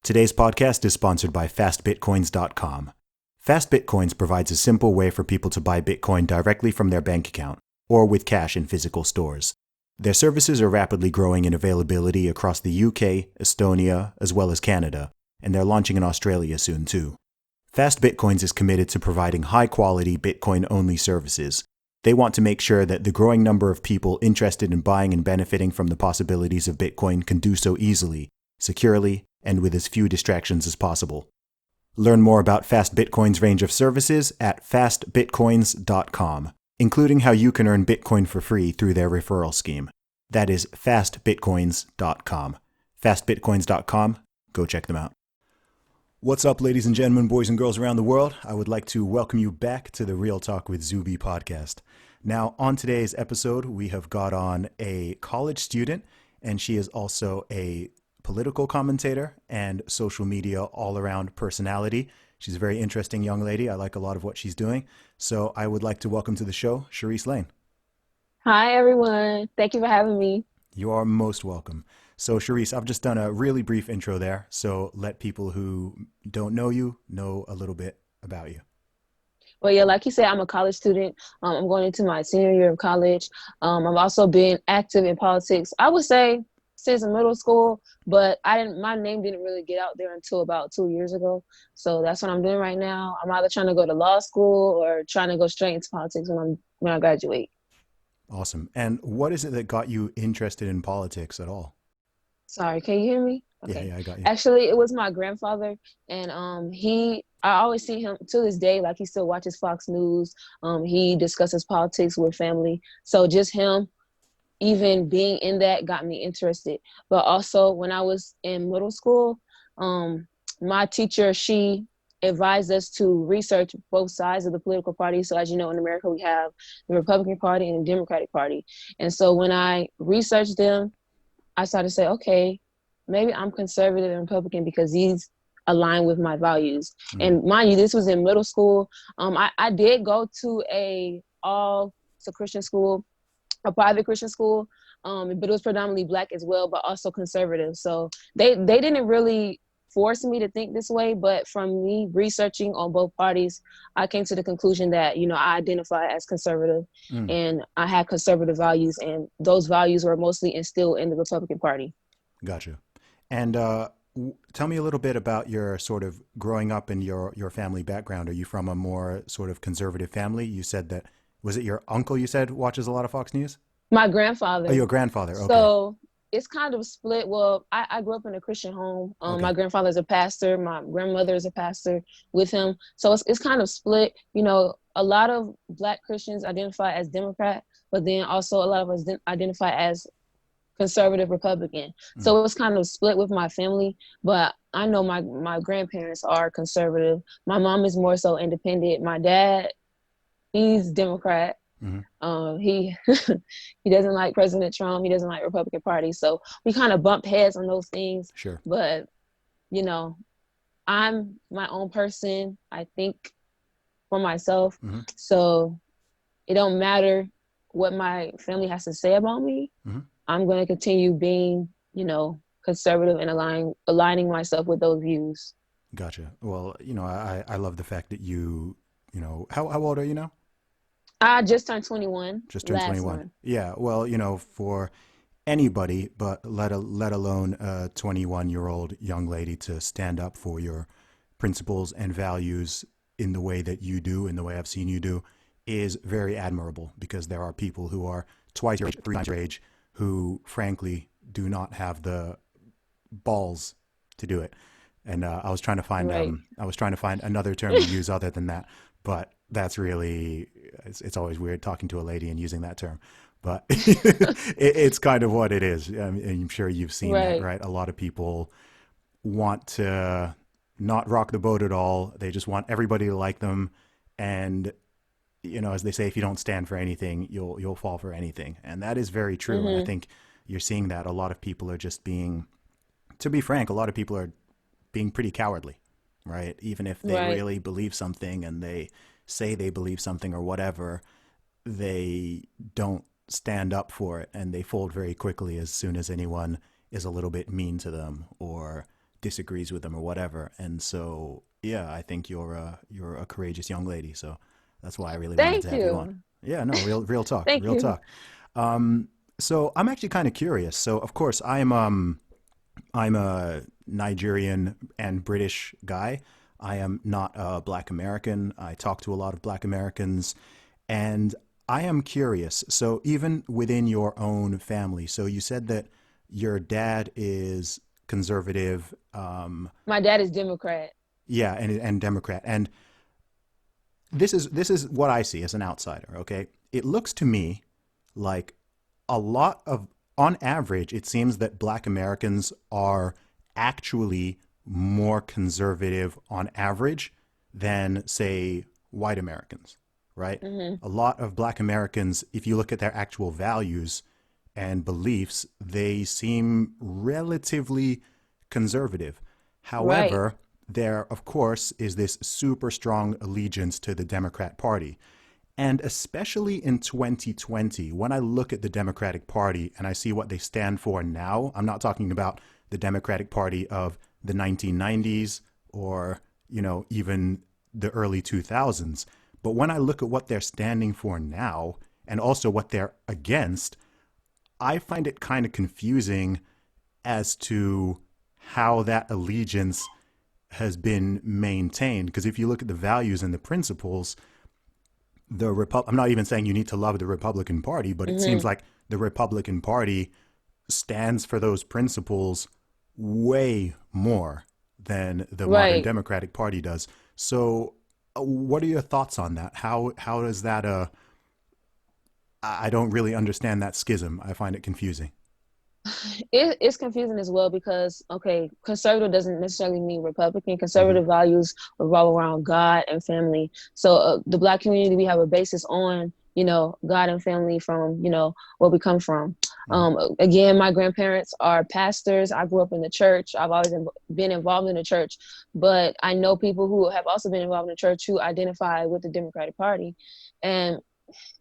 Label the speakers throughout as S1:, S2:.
S1: Today's podcast is sponsored by fastbitcoins.com. Fastbitcoins provides a simple way for people to buy Bitcoin directly from their bank account or with cash in physical stores. Their services are rapidly growing in availability across the UK, Estonia, as well as Canada, and they're launching in Australia soon too. Fast Bitcoins is committed to providing high-quality Bitcoin-only services. They want to make sure that the growing number of people interested in buying and benefiting from the possibilities of Bitcoin can do so easily, securely, and with as few distractions as possible. Learn more about Fast Bitcoin's range of services at fastbitcoins.com, including how you can earn Bitcoin for free through their referral scheme. That is fastbitcoins.com. Fastbitcoins.com. Go check them out. What's up, ladies and gentlemen, boys and girls around the world? I would like to welcome you back to the Real Talk with Zuby podcast. Now, on today's episode, we have got on a college student, and she is also a political commentator and social media all-around personality. She's a very interesting young lady. I like a lot of what she's doing. So I would like to welcome to the show, Charrise Lane.
S2: Hi, everyone. Thank you for having me.
S1: You are most welcome. So Charisse, I've just done a really brief intro there. So let people who don't know you know a little bit about you.
S2: Well, yeah, like you said, I'm a college student. I'm going into my senior year of college. I've also been active in politics, I would say, since middle school, but my name didn't really get out there until about 2 years ago. So that's what I'm doing right now. I'm either trying to go to law school or trying to go straight into politics when I graduate.
S1: Awesome. And what is it that got you interested in politics at all?
S2: Sorry, can you hear me? Okay.
S1: Yeah, I got you.
S2: Actually, it was my grandfather, and I always see him to this day, like he still watches Fox News. He discusses politics with family. So just him even being in that got me interested. But also when I was in middle school, my teacher, she advised us to research both sides of the political party. So as you know, in America, we have the Republican Party and the Democratic Party. And so when I researched them, I started to say, okay, maybe I'm conservative and Republican because these align with my values. And mind you, this was in middle school. I did go to a Christian school, a private Christian school, but it was predominantly Black as well, but also conservative. So they didn't really force me to think this way, but from me researching on both parties, I came to the conclusion that, I identify as conservative and I had conservative values, and those values were mostly instilled in the Republican Party.
S1: Gotcha. And tell me a little bit about your sort of growing up and your family background. Are you from a more sort of conservative family? You said that, was it your uncle you said watches a lot of Fox News?
S2: My grandfather.
S1: Oh, your grandfather. Okay.
S2: So it's kind of split. Well, I grew up in a Christian home.
S1: Okay.
S2: My grandfather's a pastor. My grandmother is a pastor with him. So it's kind of split. A lot of Black Christians identify as Democrat, but then also a lot of us identify as conservative Republican. So it was kind of split with my family, but I know my grandparents are conservative. My mom is more so independent. My dad, he's Democrat. He he doesn't like President Trump. He doesn't like Republican Party. So we kind of bumped heads on those things.
S1: Sure.
S2: But I'm my own person. I think for myself. So it don't matter what my family has to say about me. I'm going to continue being, conservative and aligning myself with those views.
S1: Gotcha. Well, I love the fact that how old are you now?
S2: I just turned 21.
S1: Just turned 21.
S2: Month.
S1: Yeah. Well, for anybody, but let alone a 21-year-old young lady to stand up for your principles and values in the way that you do, in the way I've seen you do, is very admirable, because there are people who are twice your age, 3 times your age, who frankly do not have the balls to do it. And I was trying to find another term to use other than that, but that's really, it's always weird talking to a lady and using that term, but it's kind of what it is. I'm sure you've seen that, right? A lot of people want to not rock the boat at all. They just want everybody to like them. And, as they say, if you don't stand for anything, you'll fall for anything. And that is very true. And I think you're seeing that a lot of people are just being, to be frank, a lot of people are being pretty cowardly, right? Even if they really believe something and they say they believe something or whatever, they don't stand up for it, and they fold very quickly as soon as anyone is a little bit mean to them or disagrees with them or whatever. And so, yeah, I think you're a courageous young lady. So that's why I really wanted to
S2: Thank
S1: have you on.
S2: you.
S1: Yeah, no, real talk,
S2: Thank
S1: real
S2: you.
S1: talk. So I'm actually kind of curious. So of course I'm a Nigerian and British guy. I am not a Black American. I talk to a lot of Black Americans, and I am curious. So even within your own family, so you said that your dad is conservative,
S2: My dad is Democrat.
S1: yeah, and Democrat, and this is what I see as an outsider. Okay, it looks to me like a lot of, on average, it seems that Black Americans are actually more conservative on average than, say, white Americans, right?
S2: Hmm.
S1: A lot of Black Americans, if you look at their actual values and beliefs, they seem relatively conservative.
S2: Right.
S1: However, there, of course, is this super strong allegiance to the Democrat Party. And especially in 2020, when I look at the Democratic Party and I see what they stand for now, I'm not talking about the Democratic Party of the 1990s or, even the early 2000s. But when I look at what they're standing for now and also what they're against, I find it kind of confusing as to how that allegiance has been maintained. Because if you look at the values and the principles, I'm not even saying you need to love the Republican Party, but it seems
S2: Hmm.
S1: like the Republican Party stands for those principles way more than the modern
S2: Right.
S1: Democratic Party does. So, what are your thoughts on that? How does that? I don't really understand that schism. I find it confusing.
S2: It's confusing as well because okay, conservative doesn't necessarily mean Republican.
S1: Hmm.
S2: Conservative values revolve around God and family. So the Black community, we have a basis on God and family from where we come from.
S1: Hmm.
S2: Again, my grandparents are pastors. I grew up in the church. I've always been involved in the church, but I know people who have also been involved in the church who identify with the Democratic Party, and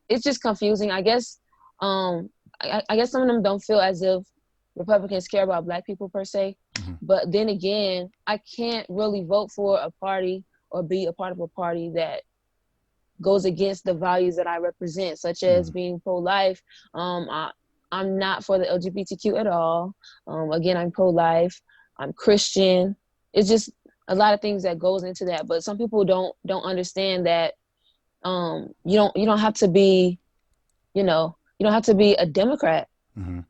S2: it's just confusing. I guess I guess some of them don't feel as if Republicans care about Black people per se.
S1: Hmm.
S2: But then again, I can't really vote for a party or be a part of a party that goes against the values that I represent, such as
S1: Hmm.
S2: being pro-life. I'm not for the LGBTQ at all. Again, I'm pro-life. I'm Christian. It's just a lot of things that goes into that. But some people don't understand that you don't have to be you don't have to be a Democrat.
S1: Hmm.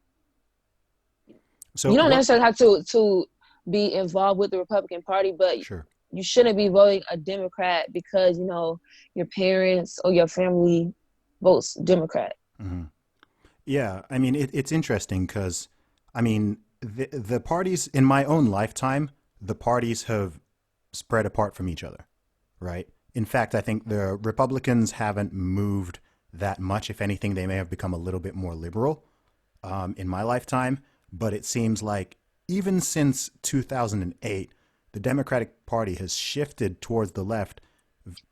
S1: So
S2: You don't
S1: what?
S2: necessarily have to be involved with the Republican Party, but
S1: Sure.
S2: you shouldn't be voting a Democrat because your parents or your family votes Democrat.
S1: Hmm. Yeah, I mean it's interesting because, I mean, the parties in my own lifetime, the parties have spread apart from each other, right? In fact, I think the Republicans haven't moved that much. If anything, they may have become a little bit more liberal in my lifetime. But it seems like even since 2008, the Democratic Party has shifted towards the left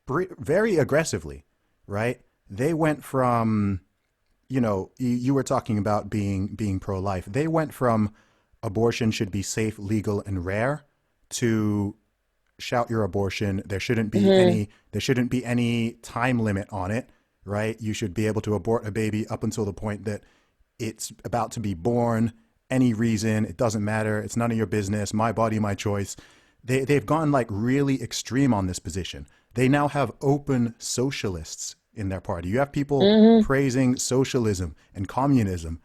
S1: very aggressively, right? They went from, you were talking about being pro-life. They went from abortion should be safe, legal, and rare to shout your abortion.
S2: Hmm.
S1: There shouldn't be any time limit on it, right? You should be able to abort a baby up until the point that it's about to be born. Any reason, it doesn't matter. It's none of your business. My body, my choice. They've gone like really extreme on this position. They now have open socialists in their party. You have people
S2: Hmm.
S1: praising socialism and communism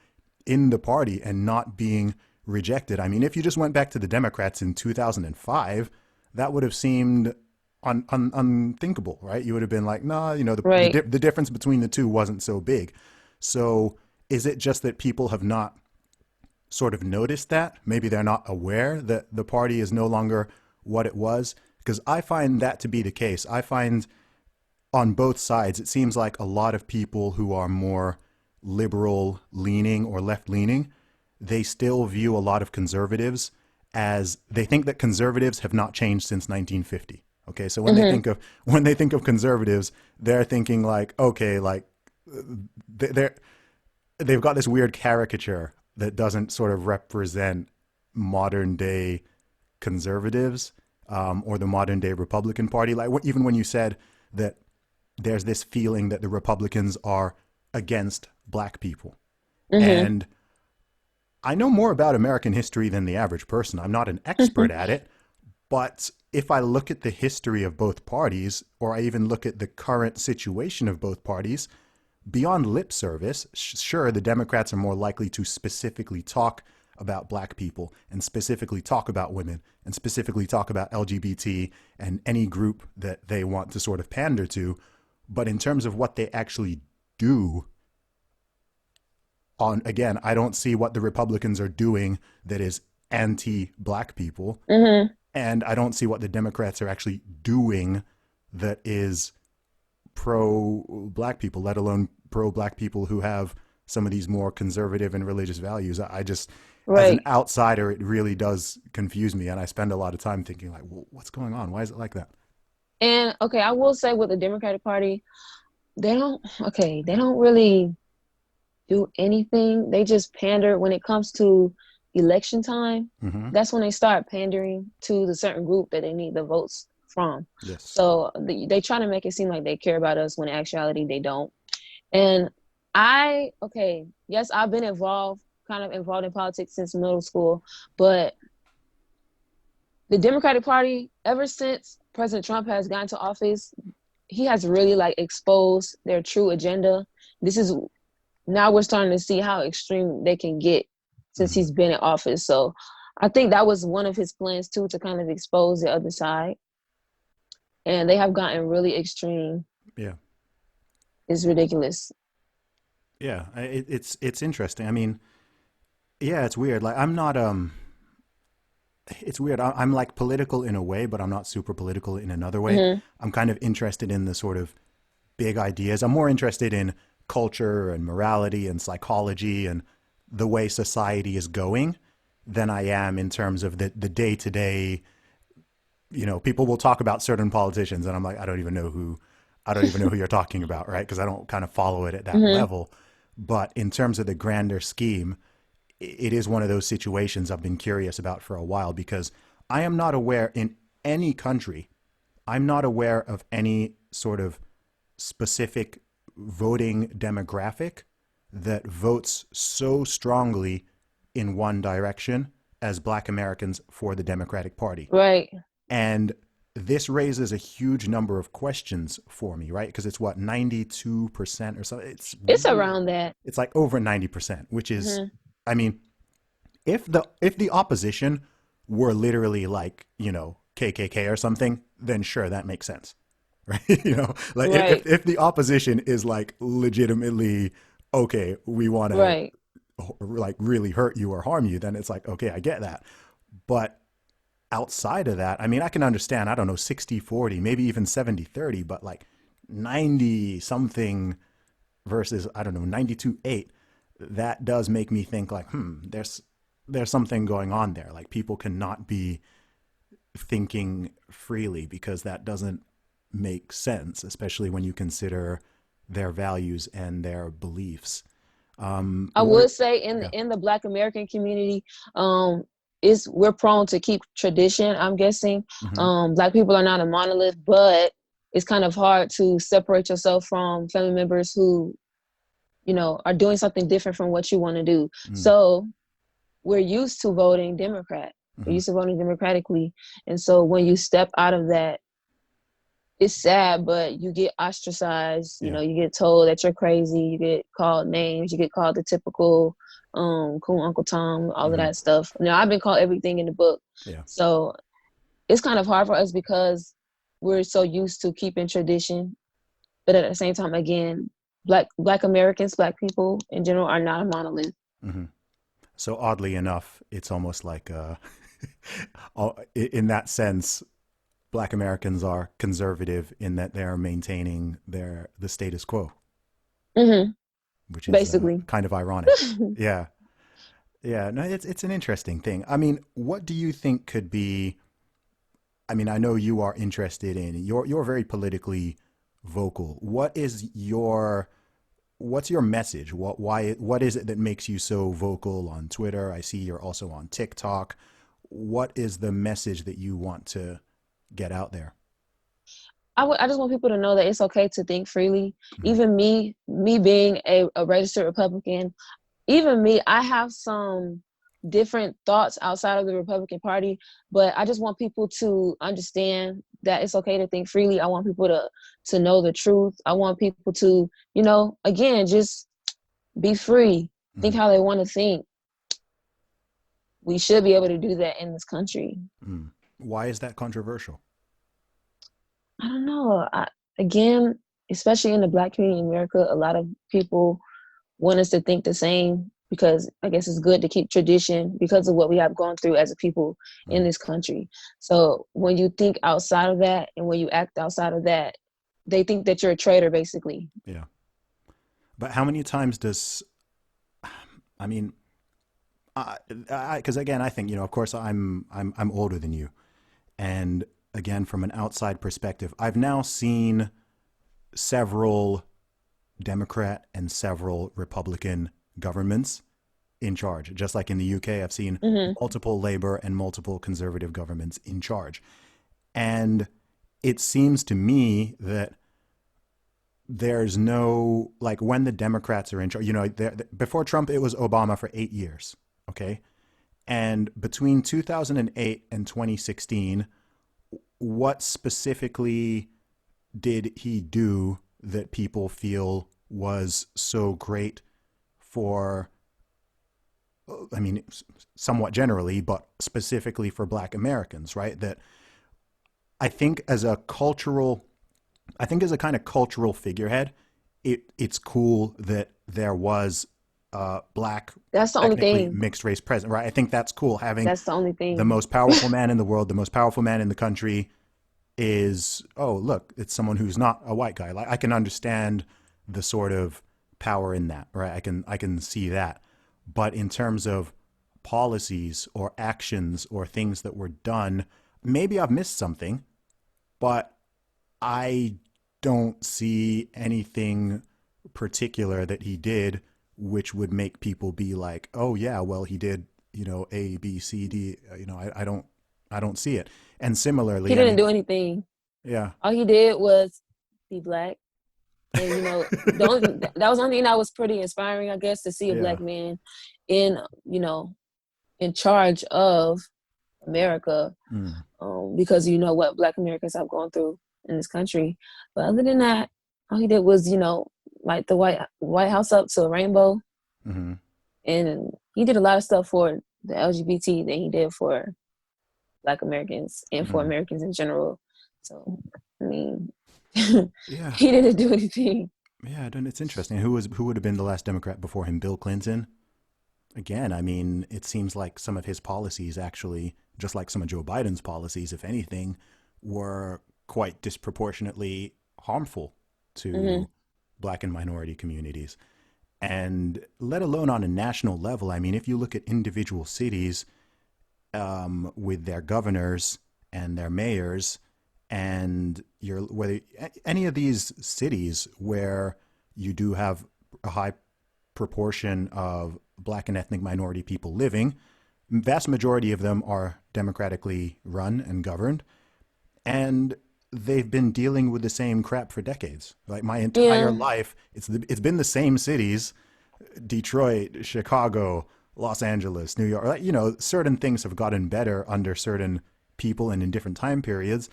S1: in the party and not being rejected. I mean, if you just went back to the Democrats in 2005, that would have seemed unthinkable, right? You would have been like, nah,
S2: Right.
S1: the difference between the two wasn't so big. So is it just that people have not sort of noticed that? Maybe they're not aware that the party is no longer what it was? Because I find that to be the case. I find on both sides, it seems like a lot of people who are more liberal leaning or left leaning, they still view a lot of conservatives as, they think that conservatives have not changed since 1950. Okay, so
S2: Hmm.
S1: when they think of conservatives, they're thinking like, okay, like they're they've got this weird caricature that doesn't sort of represent modern day conservatives or the modern day Republican Party. Like even when you said that there's this feeling that the Republicans are against black people.
S2: Mm-hmm.
S1: And I know more about American history than the average person. I'm not an expert at it, but if I look at the history of both parties, or I even look at the current situation of both parties, beyond lip service, sure, the Democrats are more likely to specifically talk about black people and specifically talk about women and specifically talk about LGBT and any group that they want to sort of pander to. But in terms of what they actually do, again, I don't see what the Republicans are doing that is anti-black people.
S2: Mm-hmm.
S1: And I don't see what the Democrats are actually doing that is pro-black people, let alone pro-black people who have some of these more conservative and religious values. I just, as an
S2: Right.
S1: outsider, it really does confuse me. And I spend a lot of time thinking like, well, what's going on? Why is it like that?
S2: And okay, I will say with the Democratic Party, they don't really do anything. They just pander when it comes to election time.
S1: Mm-hmm.
S2: That's when they start pandering to the certain group that they need the votes from.
S1: Yes.
S2: So they try to make it seem like they care about us when in actuality they don't. And yes, I've been kind of involved in politics since middle school, but the Democratic Party, ever since President Trump has gotten to office, he has really like exposed their true agenda. This is Now we're starting to see how extreme they can get since
S1: Mm-hmm.
S2: he's been in office. So I think that was one of his plans too, to kind of expose the other side. And they have gotten really extreme.
S1: Yeah.
S2: It's ridiculous.
S1: Yeah. It's interesting. I mean, yeah, it's weird. Like I'm not, it's weird. I'm like political in a way, but I'm not super political in another way.
S2: Mm-hmm.
S1: I'm kind of interested in the sort of big ideas. I'm more interested in culture and morality and psychology and the way society is going than I am in terms of the day to day. You know, people will talk about certain politicians, and I'm like, I don't even know who you're talking about, right? Because I don't kind of follow it at that
S2: Mm-hmm.
S1: level. But in terms of the grander scheme, it is one of those situations I've been curious about for a while because I am not aware in any country, I'm not aware of any sort of specific voting demographic that votes so strongly in one direction as Black Americans for the Democratic Party.
S2: Right.
S1: And this raises a huge number of questions for me, right? Because it's what, 92% or so.
S2: It's around that.
S1: It's like over 90%, which is,
S2: Mm-hmm.
S1: I mean, if the opposition were literally like, you know, KKK or something, then sure, that makes sense. Right? You know, like
S2: Right.
S1: if the opposition is like legitimately, okay, we want to
S2: Right.
S1: like really hurt you or harm you, then it's like, okay, I get that. But outside of that, I mean, I can understand, I don't know, 60-40, maybe even 70-30, but like 90 something versus, I don't know, 92-8, that does make me think like, there's something going on there. Like people cannot be thinking freely because that doesn't make sense, especially when you consider their values and their beliefs.
S2: I
S1: What?
S2: would say
S1: Yeah.
S2: in the Black American community, is we're prone to keep tradition, I'm guessing.
S1: Mm-hmm.
S2: Black people are not a monolith, but it's kind of hard to separate yourself from family members who, are doing something different from what you want to do. So we're used to voting Democrat. We're
S1: Mm-hmm.
S2: used to voting democratically. And so when you step out of that, it's sad, but you get ostracized.
S1: Yeah.
S2: You get told that you're crazy. You get called names. You get called the typical cool Uncle Tom, all of
S1: Mm-hmm.
S2: that stuff. Now, I've been called everything in the book.
S1: Yeah.
S2: So it's kind of hard for us because we're so used to keeping tradition. But at the same time, again, Black Americans, Black people in general are not a monolith.
S1: Mm-hmm. So oddly enough, it's almost like in that sense, Black Americans are conservative in that they're maintaining the status quo,
S2: Mm-hmm.
S1: which is
S2: Basically.
S1: kind of ironic. Yeah, yeah. No, it's an interesting thing. I mean, what do you think could be? I mean, I know you are interested in you're very politically vocal. What's your message? What is it that makes you so vocal on Twitter? I see you're also on TikTok. what is the message that you want to get out there?
S2: I just want people to know that it's okay to think freely.
S1: Mm.
S2: Even me being a registered Republican, even me, I have some different thoughts outside of the Republican Party, but I just want people to understand that it's okay to think freely. I want people to know the truth. I want people to, again, just be free, think
S1: Mm.
S2: how they want to think. We should be able to do that in this country.
S1: Mm. Why is that controversial?
S2: I don't know. Again, especially in the Black community in America, a lot of people want us to think the same because I guess it's good to keep tradition because of what we have gone through as a people in
S1: Mm.
S2: this country. So when you think outside of that and when you act outside of that, they think that you're a traitor, basically.
S1: Yeah. But how many times does, I mean, because again, I think, of course, I'm older than you, and again, from an outside perspective, I've now seen several Democrat and several Republican governments in charge. Just like in the UK, I've seen
S2: Mm-hmm.
S1: multiple Labour and multiple Conservative governments in charge, and it seems to me that there's no, like, when the Democrats are in charge, before Trump, it was Obama for 8 years. Okay. And between 2008 and 2016, what specifically did he do that people feel was so great for, I mean, somewhat generally, but specifically for Black Americans, right? That I think as a cultural, I think as a kind of cultural figurehead, it's cool that there was Black,
S2: That's the only
S1: technically
S2: thing.
S1: mixed race president, right? I think that's cool. Having
S2: That's the only
S1: the
S2: thing.
S1: most powerful man in the world, the most powerful man in the country is, oh, look, it's someone who's not a white guy. Like, I can understand the sort of power in that, right? I can see that. But in terms of policies or actions or things that were done, maybe I've missed something, but I don't see anything particular that he did which would make people be like, oh yeah, well, he did, A, B, C, D. I don't see it. And
S2: He
S1: similarly, I
S2: didn't
S1: mean,
S2: do anything.
S1: yeah,
S2: All he did was be Black. And that was the only thing that was pretty inspiring, I guess, to see a
S1: yeah,
S2: Black man in, in charge of America,
S1: mm,
S2: because what Black Americans have gone through in this country. But other than that, all he did was, light the White House up to a rainbow,
S1: mm-hmm,
S2: and he did a lot of stuff for the LGBT than he did for Black Americans and for
S1: mm,
S2: Americans in general. So, I mean, he
S1: yeah,
S2: didn't do anything.
S1: yeah. It's interesting. Who would have been the last Democrat before him? Bill Clinton. Again, I mean, it seems like some of his policies actually, just like some of Joe Biden's policies, if anything, were quite disproportionately harmful
S2: Mm-hmm.
S1: to Black and minority communities. And let alone on a national level, I mean, if you look at individual cities with their governors and their mayors, and whether any of these cities where you do have a high proportion of Black and ethnic minority people living, vast majority of them are democratically run and governed, and they've been dealing with the same crap for decades. Like my entire
S2: Yeah.
S1: life, it's been the same cities: Detroit, Chicago, Los Angeles, New York. Like, certain things have gotten better under certain people and in different time periods,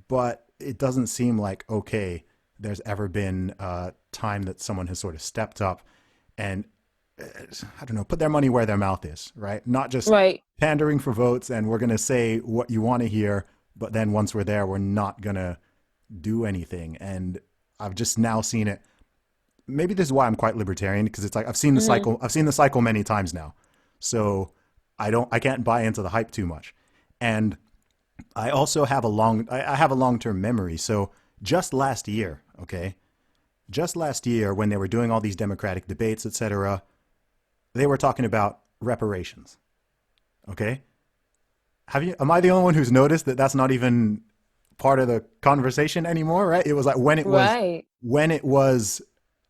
S1: but it doesn't seem like, okay, there's ever been a time that someone has sort of stepped up and, I don't know, put their money where their mouth is, right? Not just
S2: Right.
S1: pandering for votes and we're going to say what you want to hear, but then once we're there, we're not going to do anything. And I've just now seen it. Maybe this is why I'm quite libertarian, because it's like I've seen the
S2: Mm-hmm.
S1: cycle. I've seen the cycle many times now. So I can't buy into the hype too much. And I also have I have a long-term memory. So just last year, okay? Just last year when they were doing all these democratic debates, etc., they were talking about reparations. Okay? Am I the only one who's noticed that that's not even part of the conversation anymore, right? It was like
S2: Right.
S1: when it was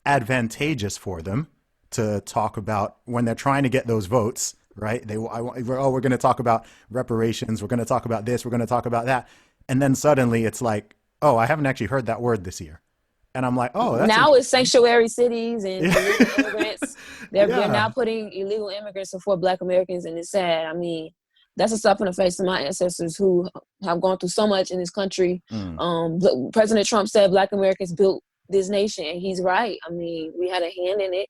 S1: advantageous for them to talk about, when they're trying to get those votes, right? We're going to talk about reparations. We're going to talk about this. We're going to talk about that. And then suddenly it's like, oh, I haven't actually heard that word this year. And I'm like, oh, that's
S2: Now it's
S1: interesting.
S2: sanctuary cities and
S1: Yeah.
S2: illegal immigrants. They're now
S1: Yeah.
S2: putting illegal immigrants before Black Americans, and it's sad. I mean, that's a slap in the face to my ancestors who have gone through so much in this country.
S1: Mm.
S2: President Trump said Black Americans built this nation, and he's right. I mean, we had a hand in it,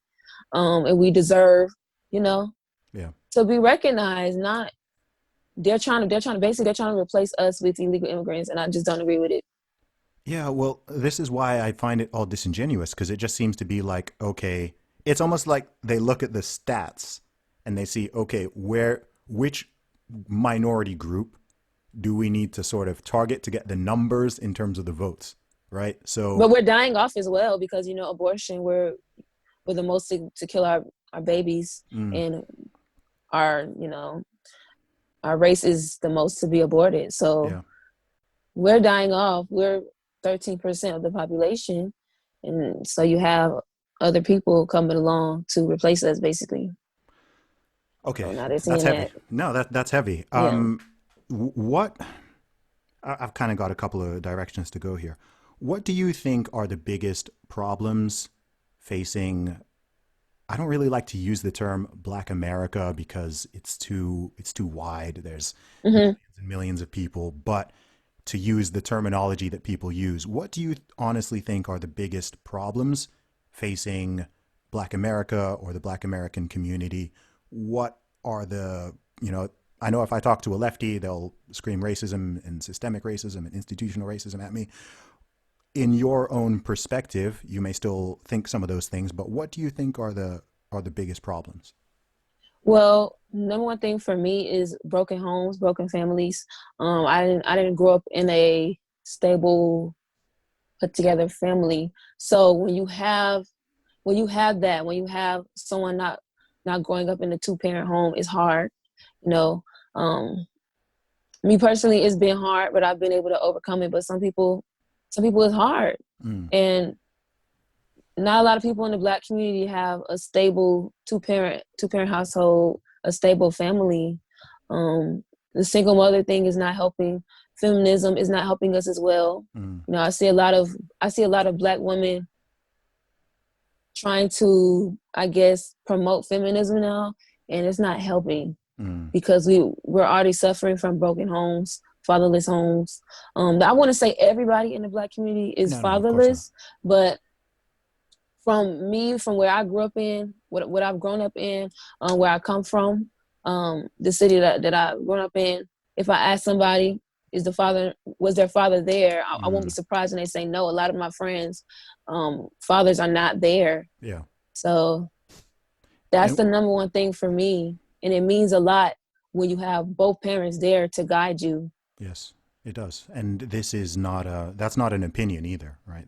S2: and we deserve, you know,
S1: Yeah.
S2: to be recognized. Not they're trying to replace us with illegal immigrants, and I just don't agree with it.
S1: Yeah, well, this is why I find it all disingenuous because it just seems to be like, okay, it's almost like they look at the stats and they see, okay, which minority group do we need to sort of target to get the numbers in terms of the votes, right? So,
S2: But we're dying off as well because, abortion, we're the most to kill our babies,
S1: mm,
S2: and our, our race is the most to be aborted. So
S1: yeah,
S2: we're dying off. We're 13% of the population. And so you have other people coming along to replace us, basically.
S1: okay,
S2: So now they're
S1: that's
S2: seeing
S1: heavy.
S2: that.
S1: No, that's heavy.
S2: Yeah.
S1: What I've kind of got a couple of directions to go here. What do you think are the biggest problems facing? I don't really like to use the term Black America because it's too wide. There's
S2: Mm-hmm.
S1: millions and millions of people, but to use the terminology that people use, what do you honestly think are the biggest problems facing Black America or the Black American community? What are I know if I talk to a lefty, they'll scream racism and systemic racism and institutional racism at me. In your own perspective, you may still think some of those things, but what do you think are the biggest problems?
S2: Well, number one thing for me is broken homes, broken families. I didn't grow up in a stable, put together family. So when you have someone not growing up in a two-parent home, it's hard. You know, um, me personally, it's been hard, but I've been able to overcome it. But some people it's hard,
S1: Mm,
S2: and not a lot of people in the Black community have a stable two parent household, a stable family. The single mother thing is not helping. Feminism is not helping us as well.
S1: mm,
S2: I see a lot of Black women trying to, I guess, promote feminism now, and it's not helping
S1: mm.
S2: because we're already suffering from broken homes, fatherless homes. I want to say everybody in the Black community is
S1: No, no, of course not.
S2: fatherless, but from where I grew up in, what I've grown up in, where I come from, the city that I've grown up in, if I ask somebody, was their father there? I won't be
S1: Mm,
S2: surprised when they say no. A lot of my friends, fathers are not there.
S1: yeah.
S2: So that's
S1: And
S2: the number one thing for me. And it means a lot when you have both parents there to guide you.
S1: yes, it does. And this is that's not an opinion either, right?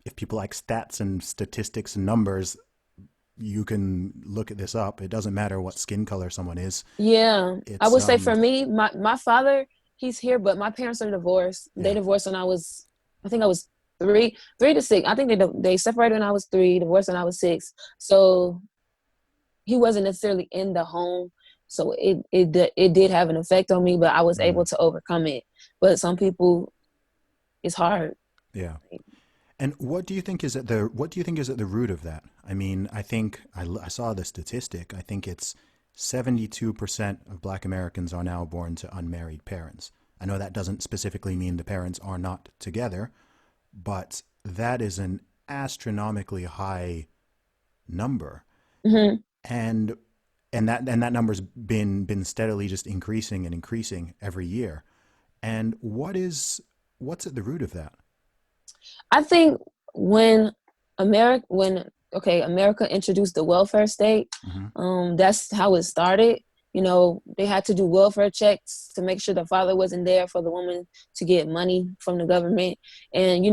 S1: If people like stats and statistics and numbers, you can look at this up. It doesn't matter what skin color someone is.
S2: Yeah. I
S1: It's
S2: would say for me, my father, he's here, but my parents are divorced. They
S1: Yeah.
S2: divorced when I think I was 3 to 6. I think they separated when I was 3, divorced when I was 6. So he wasn't necessarily in the home. So it did have an effect on me, but I was able
S1: Mm,
S2: to overcome it. But some people, it's hard.
S1: yeah. And what do you think is at the root of that? I mean, I think I saw the statistic. I think it's 72% of Black Americans are now born to unmarried parents. I know that doesn't specifically mean the parents are not together, but that is an astronomically high number.
S2: Hmm.
S1: And that number's been steadily just increasing and increasing every year. And what's at the root of that?
S2: I think when America introduced the welfare state,
S1: Hmm.
S2: that's how it started. They had to do welfare checks to make sure the father wasn't there for the woman to get money from the government. And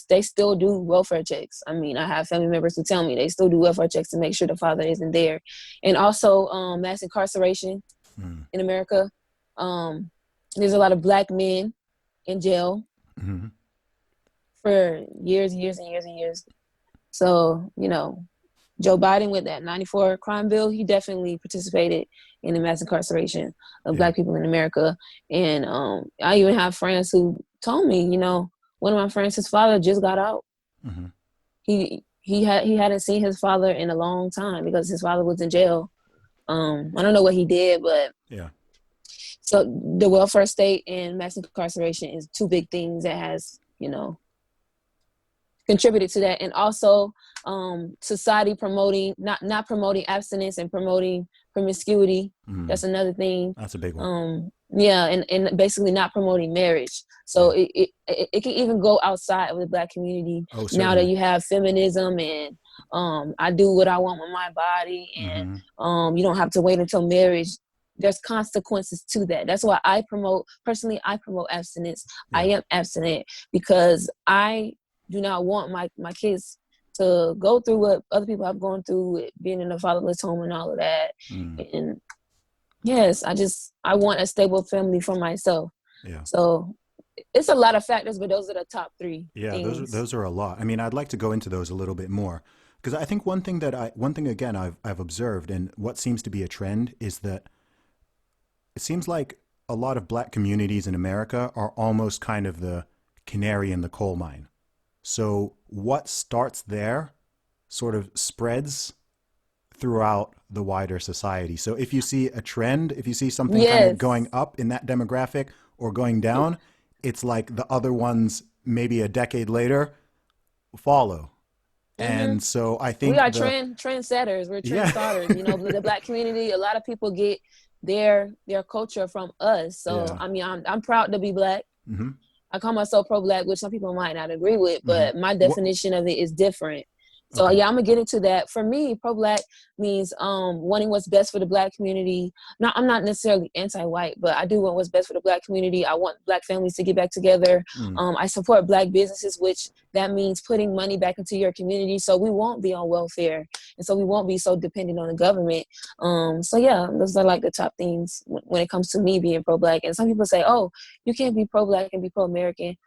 S2: they still do welfare checks. I mean, I have family members who tell me they still do welfare checks to make sure the father isn't there. And also mass incarceration
S1: Mm.
S2: in America. There's a lot of Black men in jail
S1: Hmm.
S2: for years and years and years and years. So, Joe Biden with that 94 crime bill, he definitely participated in the mass incarceration of
S1: Yeah.
S2: Black people in America. And I even have friends who told me, one of my friends, his father just got out.
S1: Hmm.
S2: He hadn't seen his father in a long time because his father was in jail. I don't know what he did, but
S1: Yeah.
S2: so the welfare state and mass incarceration is two big things that has, contributed to that. And also society promoting, not promoting abstinence and promoting promiscuity.
S1: Mm.
S2: That's another thing.
S1: That's a big one.
S2: Yeah, and basically not promoting marriage. So
S1: Yeah.
S2: it can even go outside of the Black community
S1: Oh,
S2: now that
S1: certainly.
S2: you have feminism and I do what I want with my body, and
S1: Hmm.
S2: you don't have to wait until marriage. There's consequences to that. That's why I promote abstinence. I
S1: Yeah.
S2: am abstinent because I do not want my kids to go through what other people have gone through with being in a fatherless home and all of that.
S1: Mm.
S2: And yes, I want a stable family for myself.
S1: Yeah.
S2: So it's a lot of factors, but those are the top three
S1: Yeah,
S2: things.
S1: those are a lot. I mean, I'd like to go into those a little bit more because I think one thing again I've observed and what seems to be a trend is that it seems like a lot of Black communities in America are almost kind of the canary in the coal mine. So what starts there sort of spreads throughout the wider society. So if you see a trend, if you see something kind of going
S2: Yes.
S1: up in that demographic or going down, it's like the other ones maybe a decade later follow.
S2: Hmm.
S1: And so I
S2: We
S1: think
S2: are trendsetters. We're trend
S1: yeah.
S2: starters. The Black community, a lot of people get their culture from us. So
S1: Yeah.
S2: I mean, I'm proud to be Black.
S1: Mm-hmm.
S2: I call myself pro-Black, which some people might not agree with,
S1: Mm-hmm.
S2: but my
S1: What?
S2: definition of it is different. So
S1: Okay.
S2: yeah, I'm gonna get into that. For me, pro-Black means wanting what's best for the Black community. Now, I'm not necessarily anti-white, but I do want what's best for the Black community. I want Black families to get back together.
S1: Mm.
S2: I support Black businesses, which that means putting money back into your community, so we won't be on welfare, and so we won't be so dependent on the government. So yeah, those are like the top things when it comes to me being pro-Black. And some people say, "Oh, you can't be pro-Black and be pro-American."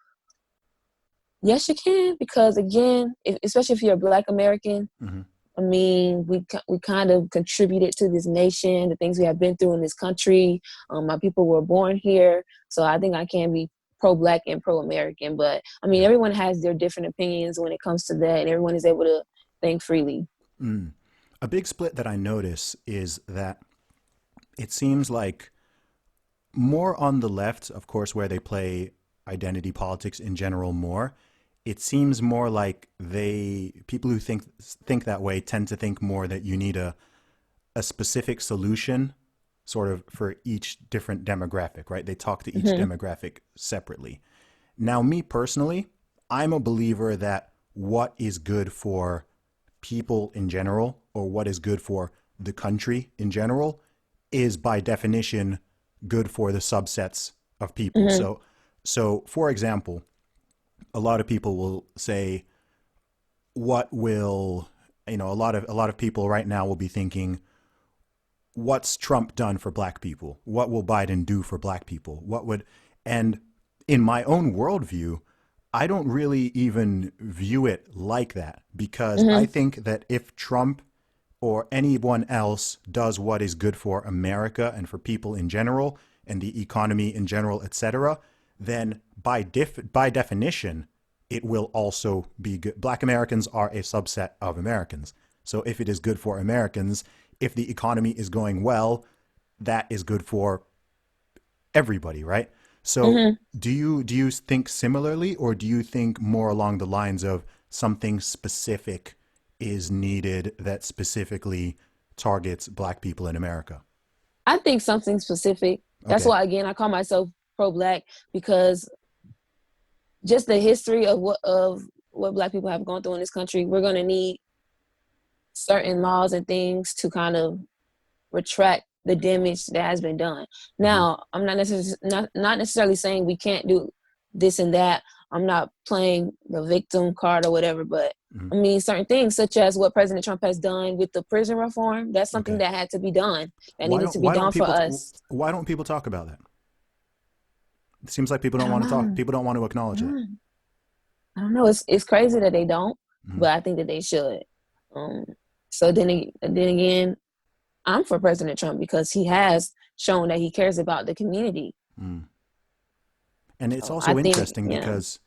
S2: Yes, you can, because again, especially if you're a Black American,
S1: Mm-hmm.
S2: I mean, we kind of contributed to this nation, the things we have been through in this country. My people were born here, so I think I can be pro-Black and pro-American. But I mean,
S1: Yeah.
S2: everyone has their different opinions when it comes to that, and everyone is able to think freely.
S1: Mm. A big split that I notice is that it seems like more on the left, of course, where they play identity politics in general more, it seems more like people who think that way tend to think more that you need a specific solution sort of for each different demographic, right? They talk to each
S2: Hmm.
S1: demographic separately. Now, me personally, I'm a believer that what is good for people in general or what is good for the country in general is by definition good for the subsets of people.
S2: Hmm.
S1: So for example, a lot of people will say what will a lot of people right now will be thinking what's Trump done for Black people? What will Biden do for Black people? What would, and in my own worldview, I don't really even view it like that because I
S2: Hmm.
S1: think that if Trump or anyone else does what is good for America and for people in general and the economy in general, etc., then by definition, it will also be good. Black Americans are a subset of Americans. So if it is good for Americans, if the economy is going well, that is good for everybody, right? So
S2: Hmm.
S1: do you think similarly, or do you think more along the lines of something specific is needed that specifically targets Black people in America?
S2: I think something specific. That's
S1: Okay.
S2: why, again, I call myself pro-Black, because just the history of what Black people have gone through in this country, we're going to need certain laws and things to kind of retract the damage that has been done.
S1: Mm-hmm.
S2: Now, I'm not necessarily saying we can't do this and that. I'm not playing the victim card or whatever, but
S1: Mm-hmm.
S2: I mean, certain things such as what President Trump has done with the prison reform, that's something
S1: Okay.
S2: that had to be done, that needed to be done for us.
S1: Why don't people talk about that? It seems like people
S2: I
S1: don't
S2: don't
S1: want to talk.
S2: know.
S1: People don't want to acknowledge that.
S2: Mm. I don't know. It's crazy that they don't,
S1: Mm-hmm.
S2: but I think that they should. Um, So then again, I'm for President Trump because he has shown that he cares about the community.
S1: Mm. And it's
S2: So I
S1: also
S2: think,
S1: interesting
S2: yeah.
S1: because,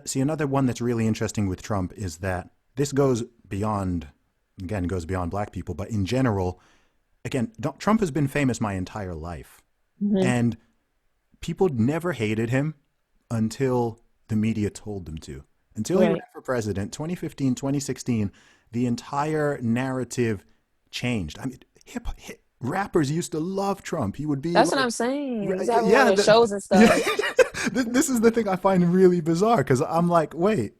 S1: see, another one that's really interesting with Trump is that this goes beyond, again, goes beyond black people, but in general, again, Trump has been famous my entire life.
S2: Hmm.
S1: And people never hated him until the media told them to. Until he ran
S2: Right.
S1: for president, 2015, 2016, the entire narrative changed. I mean, rappers used to love Trump. He would be
S2: That's what
S1: like,
S2: I'm saying. He's having one
S1: yeah,
S2: of the shows and
S1: yeah.
S2: stuff.
S1: This is the thing I find really bizarre because I'm like, wait,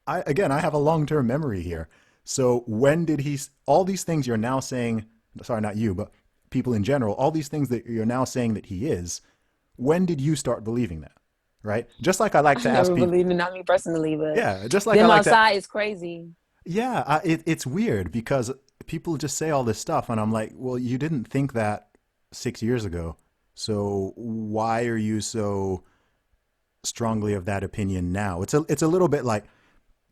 S1: I have a long term memory here. So when did he? All these things you're now saying, sorry, not you, but people in general, all these things that you're now saying that he is. When did you start believing that? Right? Just like I like
S2: I
S1: to ask
S2: never
S1: people.
S2: believed in, not me personally, but
S1: Yeah, just like I
S2: them
S1: like to.
S2: outside is crazy.
S1: Yeah, it's weird because people just say all this stuff, and I'm like, well, you didn't think that 6 years ago, so why are you so strongly of that opinion now? It's a little bit like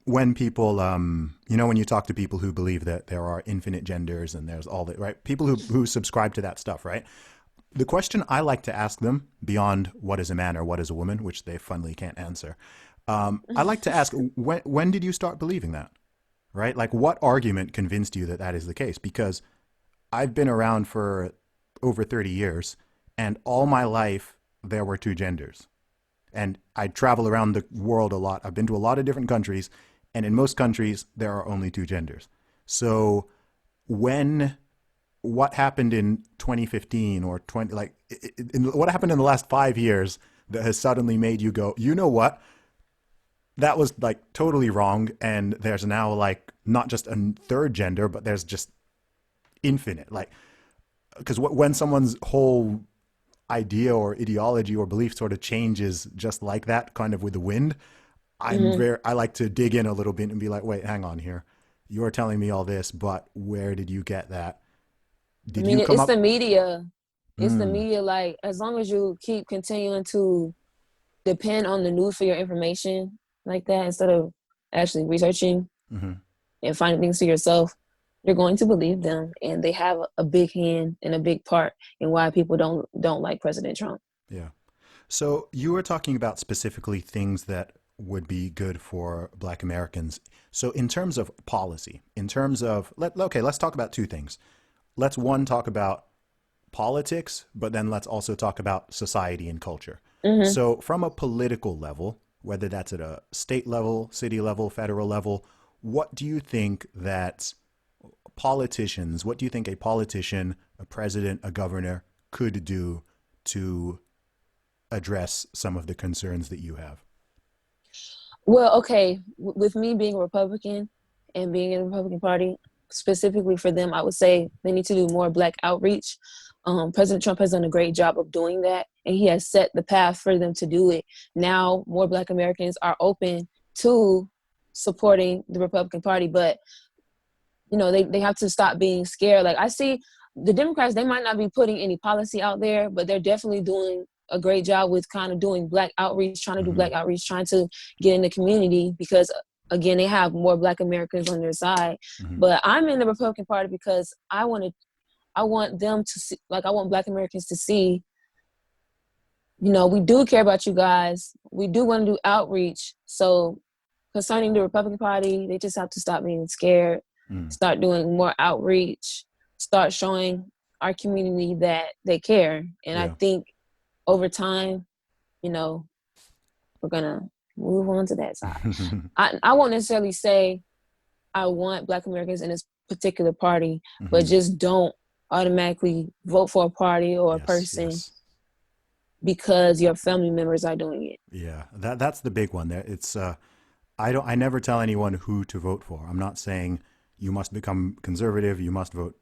S1: when people, when you talk to people who believe that there are infinite genders and there's all that, right? People who subscribe to that stuff, right? The question I like to ask them beyond what is a man or what is a woman, which they funnily can't answer, I like to ask, when did you start believing that? Right? Like, what argument convinced you that that is the case? Because I've been around for over 30 years, and all my life there were two genders. And I travel around the world a lot. I've been to a lot of different countries, and in most countries, there are only two genders. So, when what happened in 2015 or 20, like, what happened in the last 5 years that has suddenly made you go, you know what? That was like totally wrong. And there's now like not just a third gender, but there's just infinite. Like, because when someone's whole idea or ideology or belief sort of changes just like that, kind of with the wind,
S2: Hmm.
S1: I like to dig in a little bit and be like, wait, hang on here. You're telling me all this, but where did you get that?
S2: I
S1: Did
S2: mean,
S1: you come
S2: it's the
S1: up?
S2: media. It's the
S1: Mm,
S2: media. Like, as long as you keep continuing to depend on the news for your information like that, instead of actually researching
S1: hmm.
S2: and finding things for yourself, you're going to believe them. And they have a big hand and a big part in why people don't like President Trump.
S1: Yeah. So you were talking about specifically things that would be good for Black Americans. So in terms of policy, in terms of okay, let's talk about two things. Let's one talk about politics, but then let's also talk about society and culture.
S2: Hmm.
S1: So from a political level, whether that's at a state level, city level, federal level, what do you think that what do you think a politician, a president, a governor could do to address some of the concerns that you have?
S2: Well, okay, with me being a Republican and being in the Republican Party, specifically for them, I would say they need to do more Black outreach. President Trump has done a great job of doing that, and he has set the path for them to do it. Now, more Black Americans are open to supporting the Republican Party, but they have to stop being scared. Like, I see the Democrats, they might not be putting any policy out there, but they're definitely doing a great job with kind of doing Black outreach, trying to do
S1: Mm-hmm.
S2: Black outreach, trying to get in the community because, again, they have more Black Americans on their side.
S1: Mm-hmm.
S2: But I'm in the Republican Party because I want them to see, like, I want Black Americans to see, we do care about you guys. We do want to do outreach. So concerning the Republican Party, they just have to stop being scared,
S1: Mm.
S2: start doing more outreach, start showing our community that they care. And I
S1: Yeah.
S2: think over time, you know, we're gonna move on to that side. I won't necessarily say I want Black Americans in this particular party, but
S1: Hmm.
S2: just don't automatically vote for a party or a
S1: Yes,
S2: person
S1: yes.
S2: because your family members are doing it.
S1: Yeah. That's the big one there. It's I never tell anyone who to vote for. I'm not saying you must become conservative, you must vote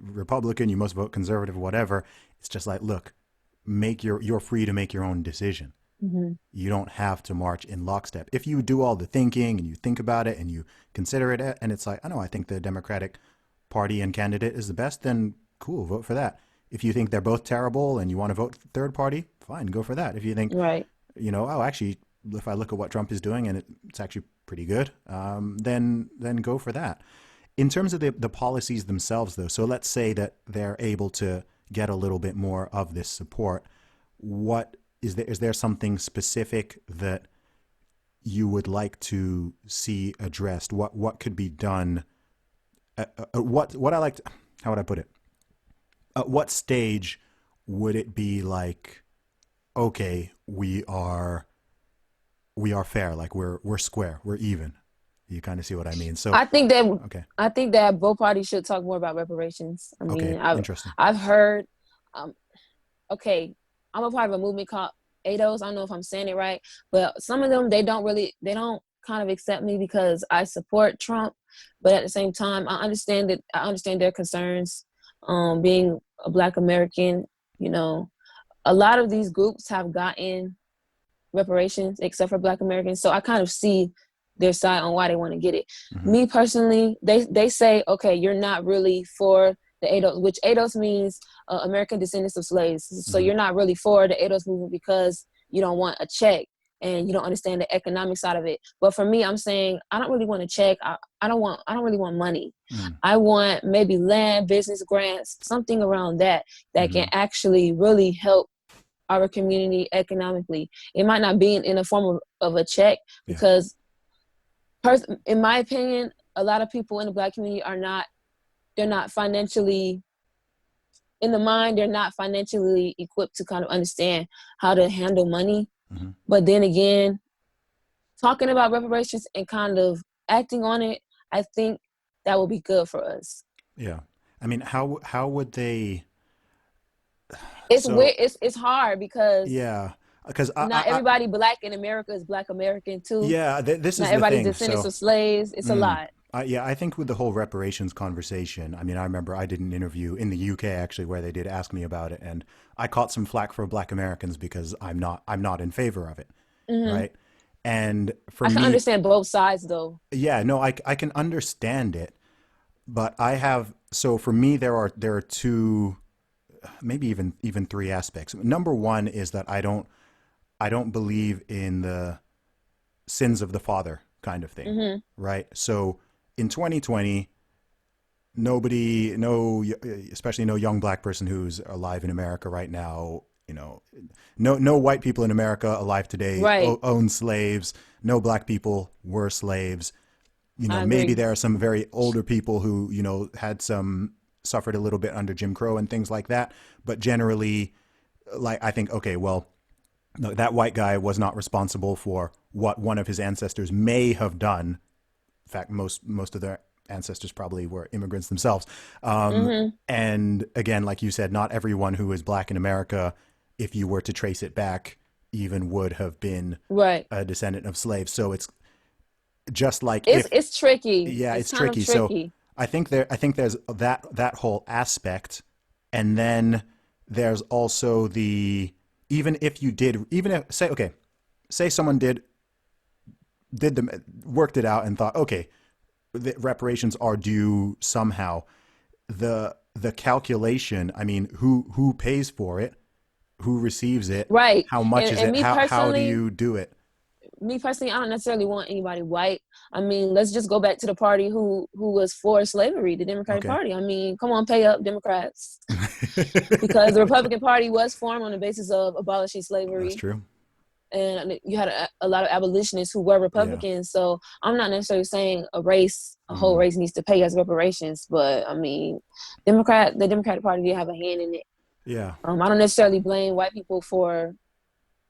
S1: Republican, you must vote conservative, whatever. It's just like, look, you're free to make your own decision.
S2: Mm-hmm.
S1: You don't have to march in lockstep. If you do all the thinking and you think about it and you consider it, and it's like, I know, I think the Democratic Party and candidate is the best, then cool, vote for that. If you think they're both terrible and you want to vote third party, fine, go for that. If you think,
S2: Right.
S1: oh, actually, if I look at what Trump is doing and it's actually pretty good, then go for that. in terms of the policies themselves, though, so let's say that they're able to get a little bit more of this support. What is there something specific that you would like to see addressed? What could be done? What I like to, how would I put it? At what stage would it be like, okay, we are fair, like we're square, we're even? You kind of see what I mean? So
S2: I think that
S1: okay,
S2: I think that both parties should talk more about reparations. I
S1: okay,
S2: mean,
S1: interesting.
S2: I've heard, um, okay, I'm a part of a movement called ADOS. I don't know if I'm saying it right, but some of them, they don't kind of accept me because I support Trump, but at the same time, I understand their concerns. Being a Black American, you know, a lot of these groups have gotten reparations except for Black Americans, so I kind of see their side on why they want to get it.
S1: Mm-hmm.
S2: Me personally, they say, okay, you're not really for the ADOS, which ADOS means American Descendants of Slaves. So
S1: Mm-hmm.
S2: you're not really for the ADOS movement because you don't want a check and you don't understand the economic side of it. But for me, I'm saying I don't really want a check. I don't really want money.
S1: Mm-hmm.
S2: I want maybe land, business grants, something around that
S1: Mm-hmm.
S2: can actually really help our community economically. It might not be in the form of a check because in my opinion, a lot of people in the Black community they're not financially, in the mind, they're not financially equipped to kind of understand how to handle money.
S1: Mm-hmm.
S2: But then again, talking about reparations and kind of acting on it, I think that will be good for us.
S1: Yeah. I mean, how would they?
S2: It's
S1: So
S2: weird. It's hard because
S1: yeah, because
S2: not everybody Black in America is Black American too.
S1: yeah, this
S2: Not
S1: is the
S2: everybody's
S1: thing.
S2: descendants
S1: So
S2: of slaves. It's a lot.
S1: yeah, I think with the whole reparations conversation, I mean, I remember I did an interview in the UK actually where they did ask me about it, and I caught some flack for Black Americans because I'm not in favor of it, right? And for
S2: I can
S1: me,
S2: understand both sides though.
S1: yeah, no, I can understand it, but I have so for me there are two, maybe even three aspects. Number one is that I don't believe in the sins of the father kind of thing, right? So in 2020, nobody, no, especially no young Black person who's alive in America right now, you know, no white people in America alive today
S2: Right.
S1: own slaves. No Black people were slaves. You know,
S2: I
S1: maybe
S2: agree.
S1: there are some very older people who, you know, suffered a little bit under Jim Crow and things like that. But generally, like, I think, okay, well, no, that white guy was not responsible for what one of his ancestors may have done. In fact, most of their ancestors probably were immigrants themselves. And again, like you said, not everyone who is Black in America, if you were to trace it back, even would have been
S2: Right.
S1: a descendant of slaves. So it's just like
S2: It's tricky.
S1: yeah,
S2: It's
S1: it's
S2: kind of
S1: tricky. So
S2: tricky.
S1: I think there's that whole aspect, and then there's also the even if you did even if say someone did the worked it out and thought okay, the reparations are due somehow. The calculation, I mean, who pays for it, who receives it,
S2: Right.
S1: how much is
S2: And
S1: it, how do you do it?
S2: me personally, I don't necessarily want anybody white. I mean, let's just go back to the party who was for slavery, the Democratic
S1: Okay.
S2: Party. I mean, come on, pay up, Democrats. Because the Republican Party was formed on the basis of abolishing
S1: That's
S2: slavery.
S1: true.
S2: And you had a lot of abolitionists who were
S1: Yeah.
S2: Republicans. So I'm not necessarily saying a whole
S1: Mm.
S2: race needs to pay us reparations. But I mean, the Democratic Party did have a hand in it.
S1: Yeah.
S2: I don't necessarily blame white people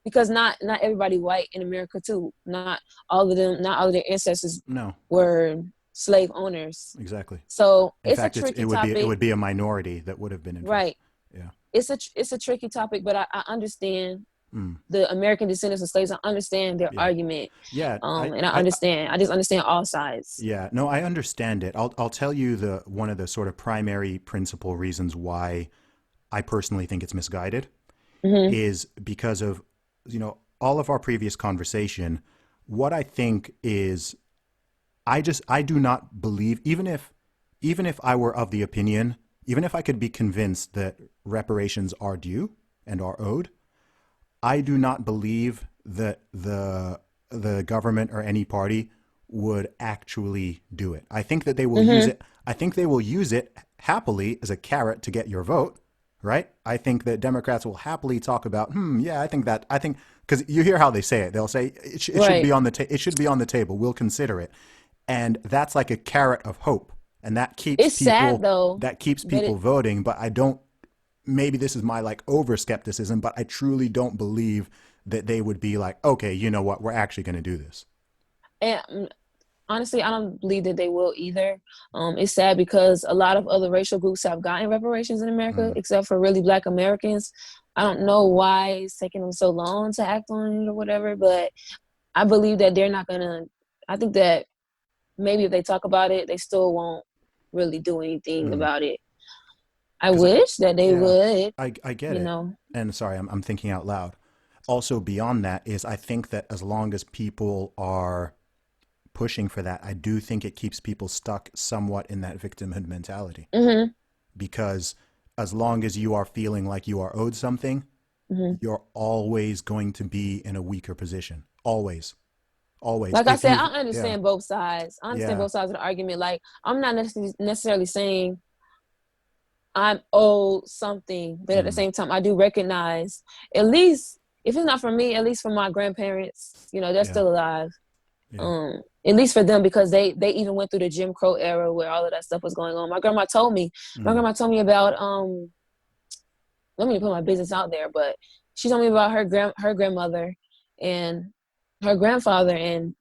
S2: because not everybody white in America too. Not all of their ancestors
S1: No.
S2: were slave owners.
S1: Exactly.
S2: So
S1: In
S2: it's a
S1: fact,
S2: tricky
S1: it
S2: topic.
S1: would be a minority that would have been influenced.
S2: Right.
S1: Yeah.
S2: It's a tricky topic, but I understand
S1: Mm.
S2: the American descendants of slaves. I understand their
S1: Yeah.
S2: understand.
S1: Yeah.
S2: And I just understand all sides.
S1: Yeah. No, I understand it. I'll tell you one of the sort of primary principal reasons why I personally think it's misguided is because of, you know, all of our previous conversation. What I think is, I do not believe, even if I were of the opinion, even if I could be convinced that reparations are due and are owed, I do not believe that the government or any party would actually do it. I think that they will use
S2: Mm-hmm.
S1: it. I think they will use it happily as a carrot to get your vote, right? I think that Democrats will happily talk about, yeah, I think, because you hear how they say it. They'll say it should be
S2: Right.
S1: on the it should be on the table. We'll consider it, and that's like a carrot of hope, and
S2: It's sad though,
S1: that keeps
S2: but
S1: people
S2: it
S1: voting. But I don't. Maybe this is my like over skepticism, but I truly don't believe that they would be like, okay, you know what, we're actually going to do this.
S2: and honestly, I don't believe that they will either. It's sad because a lot of other racial groups have gotten reparations in America,
S1: Mm,
S2: except for really Black Americans. I don't know why it's taking them so long to act on it or whatever, but I believe that they're not gonna. I think that maybe if they talk about it, they still won't really do anything
S1: mm.
S2: about it. I
S1: Because
S2: wish that they
S1: yeah,
S2: would,
S1: I get
S2: you
S1: it.
S2: know.
S1: And sorry, I'm thinking out loud. Also, beyond that is I think that as long as people are pushing for that, I do think it keeps people stuck somewhat in that victimhood mentality.
S2: Hmm.
S1: Because as long as you are feeling like you are owed something,
S2: Hmm.
S1: you're always going to be in a weaker position. Always. Always.
S2: Like I
S1: If
S2: said,
S1: you've,
S2: I
S1: yeah,
S2: understand both sides. I understand
S1: yeah,
S2: both sides of the argument. Like I'm not necessarily saying I'm owed something, but at the
S1: mm,
S2: same time, I do recognize, at least if it's not for me, at least for my grandparents, they're
S1: yeah,
S2: still alive.
S1: yeah,
S2: At least for them, because they even went through the Jim Crow era where all of that stuff was going on. My
S1: mm,
S2: grandma told me about let me put my business out there, but she told me about her grandmother and her grandfather, and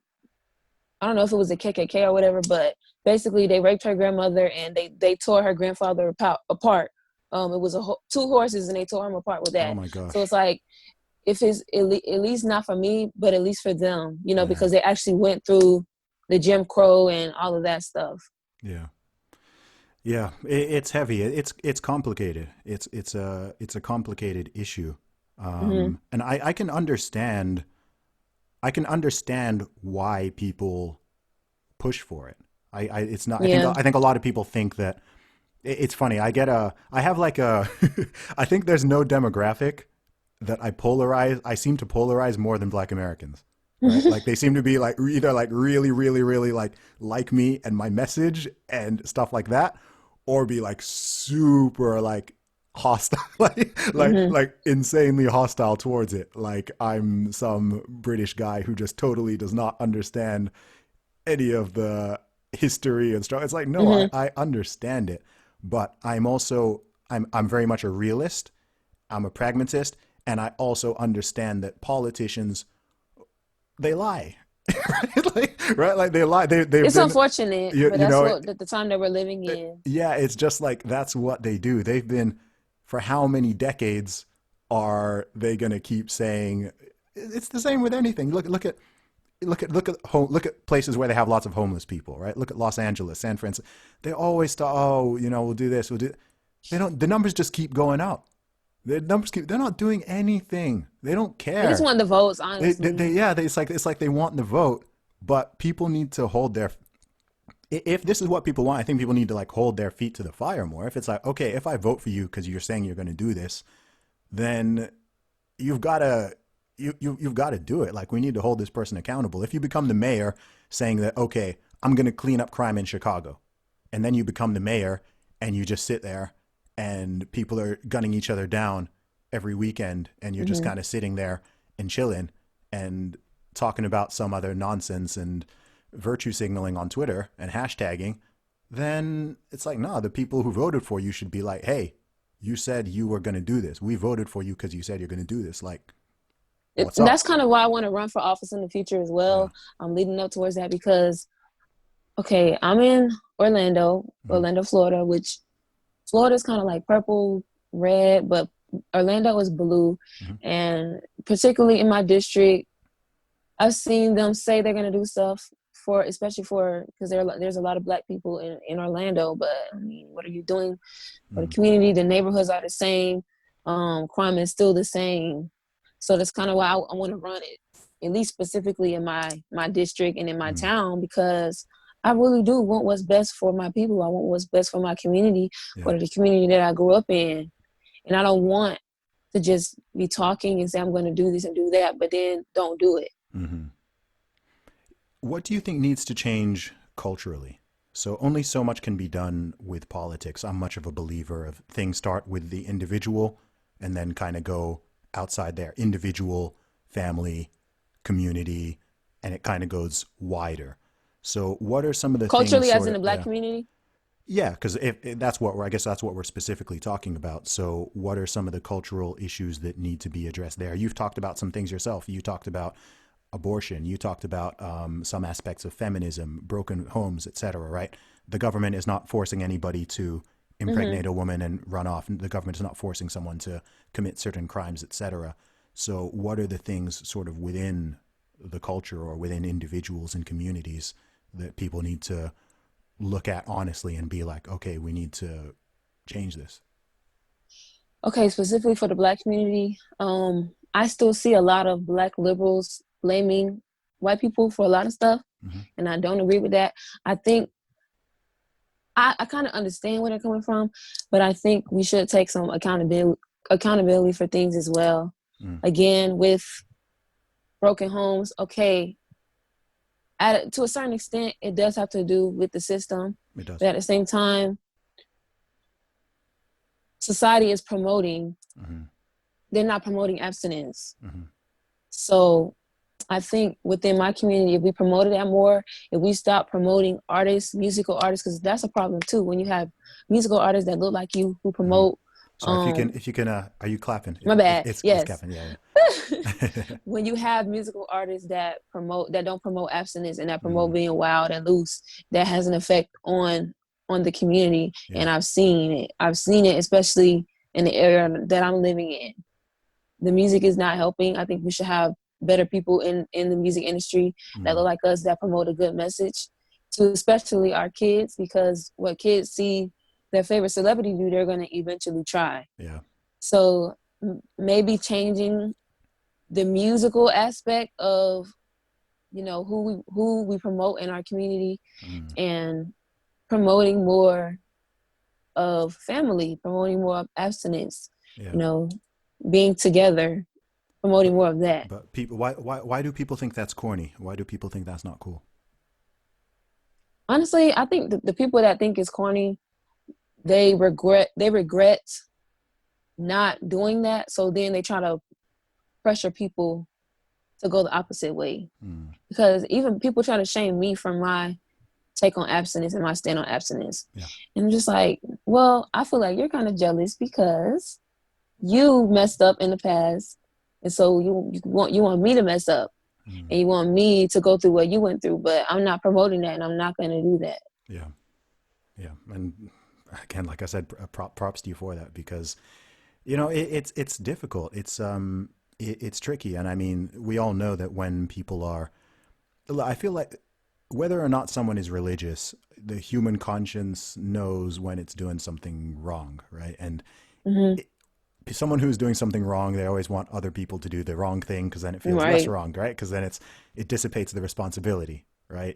S2: I don't know if it was a KKK or whatever, but basically they raped her grandmother and they tore her grandfather apart. It was two horses and they tore him apart with
S1: oh
S2: that.
S1: my
S2: So
S1: gosh.
S2: it's like, if it's at least not for me, but at least for them,
S1: Yeah,
S2: because they actually went through the Jim Crow and all of that stuff.
S1: yeah. Yeah, it's heavy. It's complicated. It's a complicated issue,
S2: Hmm.
S1: and I can understand. I can understand why people push for it. I it's not.
S2: Yeah.
S1: I think a lot of people think that it's funny. I have like a. I think there's no demographic that I polarize. I seem to polarize more than Black Americans. Right, like they seem to be like either like really, really, really like me and my message and stuff like that, or be like super like hostile,
S2: Hmm.
S1: like insanely hostile towards it. Like I'm some British guy who just totally does not understand any of the history and stuff. It's like no,
S2: Hmm.
S1: I understand it, but I'm very much a realist. I'm a pragmatist, and I also understand that politicians they lie. Right? Like they lie. They've
S2: It's
S1: been,
S2: unfortunate, but
S1: you
S2: that's
S1: know,
S2: what the time that we're living in.
S1: yeah. It's just like that's what they do. They've been for how many decades are they going to keep saying? It's the same with anything. Look at places where they have lots of homeless people. Right? Look at Los Angeles, San Francisco. They always thought, oh, we'll do this. We'll do. They don't. The numbers just keep going up. The numbers keep. They're not doing anything. They don't
S2: They just
S1: care.
S2: want the votes, honestly.
S1: Yeah, it's like they want the vote, but people need to hold their. If this is what people want, I think people need to like hold their feet to the fire more. If it's like, okay, if I vote for you because you're saying you're going to do this, then you've got to you've got to do it. Like we need to hold this person accountable. If you become the mayor saying that, okay, I'm going to clean up crime in Chicago, and then you become the mayor and you just sit there and people are gunning each other down every weekend and you're just
S2: Hmm.
S1: kind of sitting there and chilling and talking about some other nonsense and virtue signaling on Twitter and hashtagging, then it's like, nah, the people who voted for you should be like, hey, you said you were going to do this. We voted for you because you said you're going to do this. Like, what's
S2: That's
S1: up?
S2: kind of why I want to run for office in the future as
S1: Yeah.
S2: well. I'm leading up towards that because, okay, I'm in
S1: Mm-hmm.
S2: Florida, which Florida's kind of like purple, red, but Orlando is blue.
S1: Mm-hmm.
S2: And particularly in my district, I've seen them say they're going to do stuff for, especially for, because there's a lot of Black people in Orlando. But I mean, what are you doing for the
S1: Mm-hmm.
S2: community? The neighborhoods are the same. Crime is still the same. So that's kind of why I want to run it, at least specifically in my district and in my
S1: Mm-hmm.
S2: town, because I really do want what's best for my people. I want what's best for my community,
S1: Yeah.
S2: for the community that I grew up in. And I don't want to just be talking and say I'm going to do this and do that, but then don't do it.
S1: Mm-hmm. What do you think needs to change culturally? So only so much can be done with politics. I'm much of a believer of things start with the individual and then kind of go outside there. Individual, family, community, and it kind of goes wider. So what are some of the things
S2: Culturally, as
S1: sort
S2: in
S1: of,
S2: the Black
S1: yeah.
S2: community.
S1: Yeah, because if that's what we're, I guess that's what we're specifically talking about. So, what are some of the cultural issues that need to be addressed there? You've talked about some things yourself. You talked about abortion. You talked about some aspects of feminism, broken homes, etc. Right? The government is not forcing anybody to
S2: Hmm.
S1: impregnate a woman and run off. The government is not forcing someone to commit certain crimes, etc. So, what are the things sort of within the culture or within individuals and communities that people need to look at honestly and be like, okay, we need to change this?
S2: Okay, specifically for the Black community, I still see a lot of Black liberals blaming white people for a lot of stuff,
S1: Mm-hmm.
S2: and I don't agree with that. I think I kind of understand where they're coming from, but I think we should take some accountability for things as well.
S1: Mm,
S2: Again, with broken homes, okay, to a certain extent, it does have to do with the system,
S1: it does.
S2: but at the same time, society is promoting.
S1: Mm-hmm.
S2: They're not promoting abstinence.
S1: Mm-hmm.
S2: So I think within my community, if we promoted that more, if we stop promoting artists, musical artists, because that's a problem too. When you have musical artists that look like you who
S1: Mm-hmm.
S2: promote,
S1: Sorry, if you can, are you clapping?
S2: my bad,
S1: It's
S2: yes.
S1: clapping. Yeah, yeah.
S2: When you have musical artists that don't promote abstinence and that promote
S1: Mm,
S2: being wild and loose, that has an effect on the community.
S1: yeah.
S2: And I've seen it. I've seen it, especially in the area that I'm living in. The music is not helping. I think we should have better people in the music industry that look
S1: Mm,
S2: like us, that promote a good message to especially our kids, because what kids see their favorite celebrity do, they're going to eventually try.
S1: yeah.
S2: So maybe changing the musical aspect of, who we promote in our community,
S1: Mm,
S2: and promoting more of family, promoting more of abstinence,
S1: yeah.
S2: you know, being together, promoting
S1: But
S2: more of that.
S1: people, why do people think that's corny? Why do people think that's not cool?
S2: Honestly, I think the people that think it's corny, they regret not doing that. So then they try to pressure people to go the opposite way.
S1: Mm,
S2: Because even people try to shame me from my take on abstinence and my stand on abstinence.
S1: yeah.
S2: And I'm just like, well, I feel like you're kind of jealous because you messed up in the past. And so you want me to mess up,
S1: Mm,
S2: and you want me to go through what you went through, but I'm not promoting that and I'm not going to do that.
S1: yeah. Yeah. And again, like I said, props to you for that because it's difficult. It's tricky, and I mean, we all know that when people are, I feel like whether or not someone is religious, the human conscience knows when it's doing something wrong, right? And
S2: Hmm.
S1: it, someone who's doing something wrong, they always want other people to do the wrong thing because then it feels less
S2: Right,
S1: wrong, right? Because then it dissipates the responsibility, right?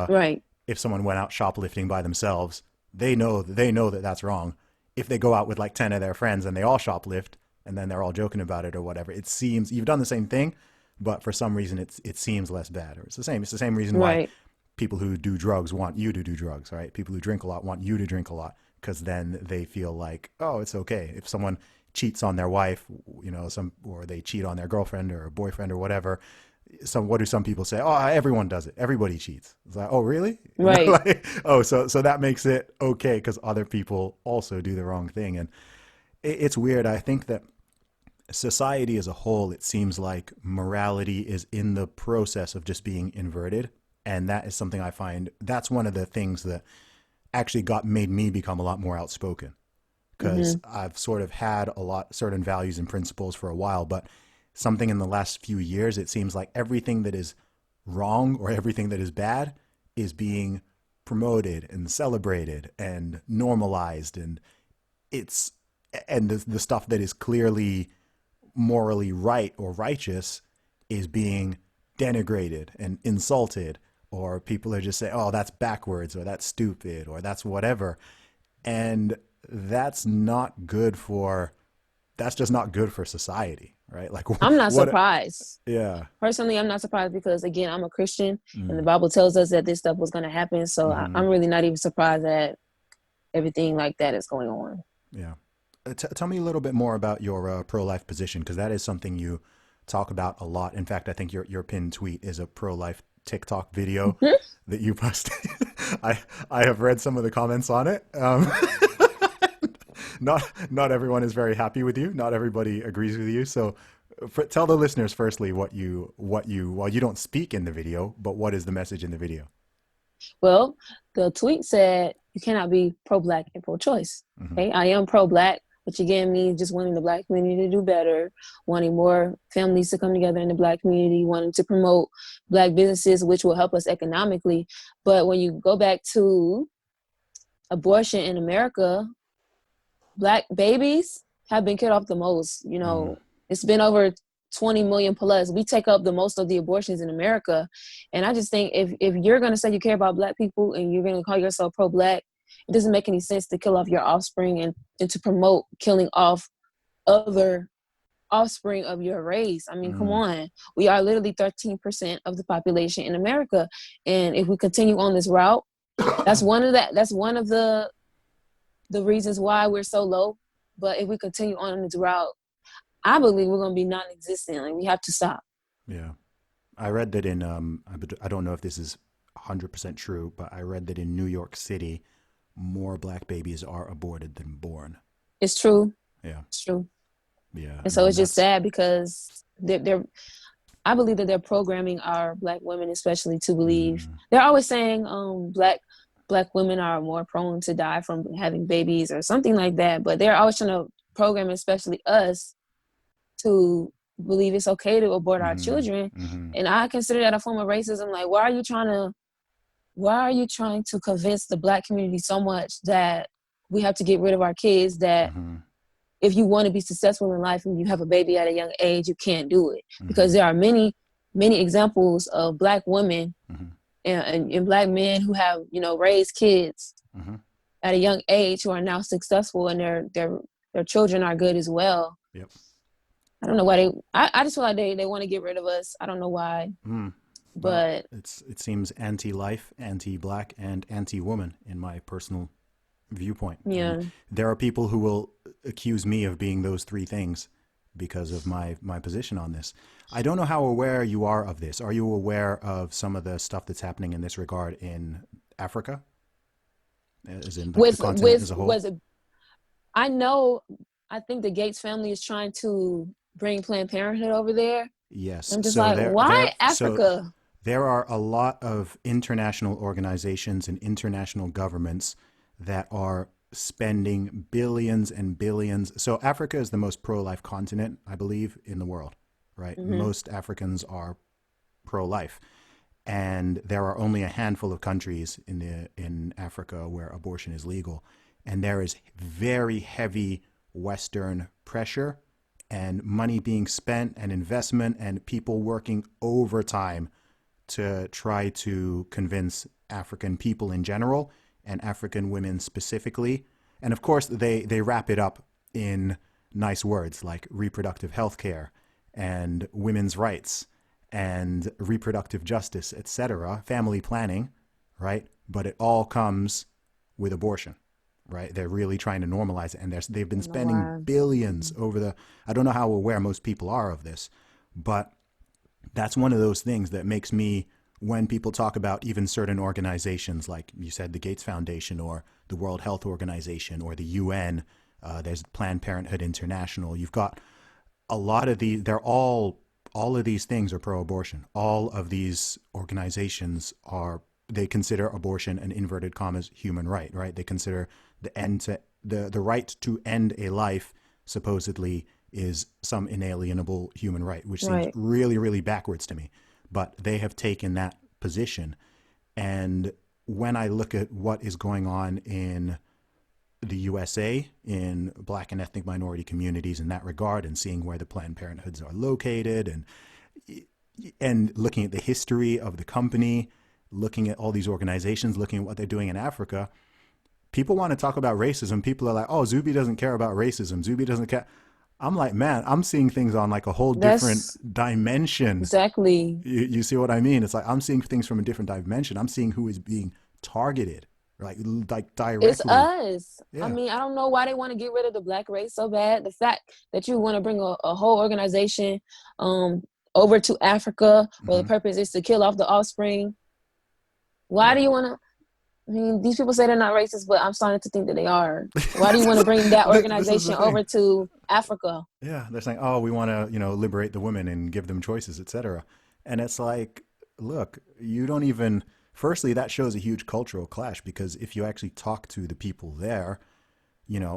S2: right,
S1: If someone went out shoplifting by themselves, they know that that's wrong. If they go out with like 10 of their friends and they all shoplift and then they're all joking about it or whatever, it seems you've done the same thing, but for some reason it seems less bad. Or it's the same reason why
S2: right,
S1: people who do drugs want you to do drugs, right? People who drink a lot want you to drink a lot because then they feel like, oh, it's okay. If someone cheats on their wife, or they cheat on their girlfriend or boyfriend or whatever, what do some people say? Oh, everyone does it. Everybody cheats. It's like, oh, really?
S2: right.
S1: Like, oh, so that makes it okay because other people also do the wrong thing, and it's weird. I think that society as a whole, it seems like morality is in the process of just being inverted, and that is something I find. That's one of the things that actually got made me become a lot more outspoken because
S2: Hmm.
S1: I've sort of had a lot certain values and principles for a while, but something in the last few years, it seems like everything that is wrong or everything that is bad is being promoted and celebrated and normalized, and it's the stuff that is clearly morally right or righteous is being denigrated and insulted, or people are just saying, oh, that's backwards or that's stupid or that's whatever, and that's not good for that's just not good for society, right? Like
S2: I'm not
S1: what,
S2: surprised.
S1: yeah.
S2: Personally, I'm not surprised because, again, I'm a Christian and the
S1: Mm,
S2: Bible tells us that this stuff was going to happen. So
S1: mm-hmm.
S2: I'm really not even surprised that everything like that is going on.
S1: Yeah. Tell me a little bit more about your pro-life position, because that is something you talk about a lot. In fact, I think your pinned tweet is a pro-life TikTok video that you posted. I have read some of the comments on it. Not everyone is very happy with you. Not everybody agrees with you. So tell the listeners firstly what you well, you don't speak in the video, but what is the message in the video?
S2: Well, the tweet said you cannot be pro-Black and pro-choice.
S1: Mm-hmm.
S2: Okay, I am pro-Black, which again means just wanting the Black community to do better, wanting more families to come together in the Black community, wanting to promote Black businesses, which will help us economically. But when you go back to abortion in America, Black babies have been killed off the most. You
S1: Mm-hmm.
S2: know, it's been over 20 million plus. We take up the most of the abortions in America. And I just think if you're going to say you care about Black people and you're going to call yourself pro-Black, it doesn't make any sense to kill off your offspring and to promote killing off other offspring of your race. I mean, come
S1: Mm-hmm.
S2: on. We are literally 13% of the population in America. And if we continue on this route, that's one of the reasons why we're so low. But if we continue on this route, I believe we're going to be non-existent. Like, we have to stop.
S1: Yeah. I read that in I don't know if this is 100% true, but I read that in New York City, more Black babies are aborted than born.
S2: It's true.
S1: Yeah.
S2: It's true.
S1: Yeah.
S2: And so it's just sad because I believe that they're programming our Black women, especially, to believe they're always saying Black women are more prone to die from having babies or something like that. But they're always trying to program, especially us, to believe it's okay to abort our children.
S1: Mm-hmm.
S2: And I consider that a form of racism. Like, why are you trying to convince the Black community so much that we have to get rid of our kids, that
S1: Mm-hmm.
S2: if you want to be successful in life and you have a baby at a young age, you can't do it? Because
S1: Mm-hmm.
S2: there are many, many examples of Black women
S1: Mm-hmm.
S2: and Black men who have, raised kids
S1: Mm-hmm.
S2: at a young age who are now successful, and their children are good as well.
S1: Yep.
S2: I don't know why I just feel like they want to get rid of us. I don't know why.
S1: Well,
S2: But
S1: it seems anti-life, anti-Black, and anti-woman in my personal viewpoint.
S2: yeah.
S1: And there are people who will accuse me of being those three things because of my position on this. I don't know how aware you are of this. Are you aware of some of the stuff that's happening in this regard in Africa, as in like the continent as a whole?
S2: I think the Gates family is trying to bring Planned Parenthood over there.
S1: Yes.
S2: I'm just
S1: So
S2: like, why
S1: so
S2: Africa?
S1: there are a lot of international organizations and international governments that are spending billions and billions. So Africa is the most pro-life continent, I believe, in the world, right?
S2: Mm-hmm.
S1: Most Africans are pro-life. And there are only a handful of countries in Africa where abortion is legal. And there is very heavy Western pressure and money being spent and investment and people working overtime to try to convince African people in general and African women specifically. And of course, they wrap it up in nice words like reproductive health care and women's rights and reproductive justice, etc., family planning, right? But it all comes with abortion, right? They're really trying to normalize it. And they've been spending billions over I don't know how aware most people are of this, but that's one of those things that makes me, when people talk about even certain organizations, like you said, the Gates Foundation or the World Health Organization or the UN, there's Planned Parenthood International. You've got a lot of all of these things are pro-abortion. All of these organizations they consider abortion an inverted commas human right, right? They consider the right to end a life supposedly is some inalienable human right, which seems really, really backwards to me. But they have taken that position. And when I look at what is going on in the USA, in Black and ethnic minority communities in that regard, and seeing where the Planned Parenthoods are located, and looking at the history of the company, looking at all these organizations, looking at what they're doing in Africa, people want to talk about racism. People are like, oh, Zuby doesn't care about racism. Zuby doesn't care. I'm like, man, I'm seeing things on like a whole different
S2: That's
S1: dimension.
S2: exactly.
S1: You see what I mean? It's like I'm seeing things from a different dimension. I'm seeing who is being targeted, like
S2: It's
S1: directly.
S2: us. I
S1: Yeah.
S2: mean, I don't know why they want to get rid of the black race so bad. The fact that you want to bring a whole organization um over to Africa where the
S1: Hmm.
S2: purpose is to kill off the offspring. Why do
S1: Yeah.
S2: you want to? I mean, these people say they're not racist, but I'm starting to think that they are. Why do you want to bring that
S1: This is the
S2: organization
S1: thing.
S2: over to Africa?
S1: Yeah, they're saying, "Oh, we want to, liberate the women and give them choices, etc." And it's like, look, you don't even. Firstly, that shows a huge cultural clash because if you actually talk to the people there,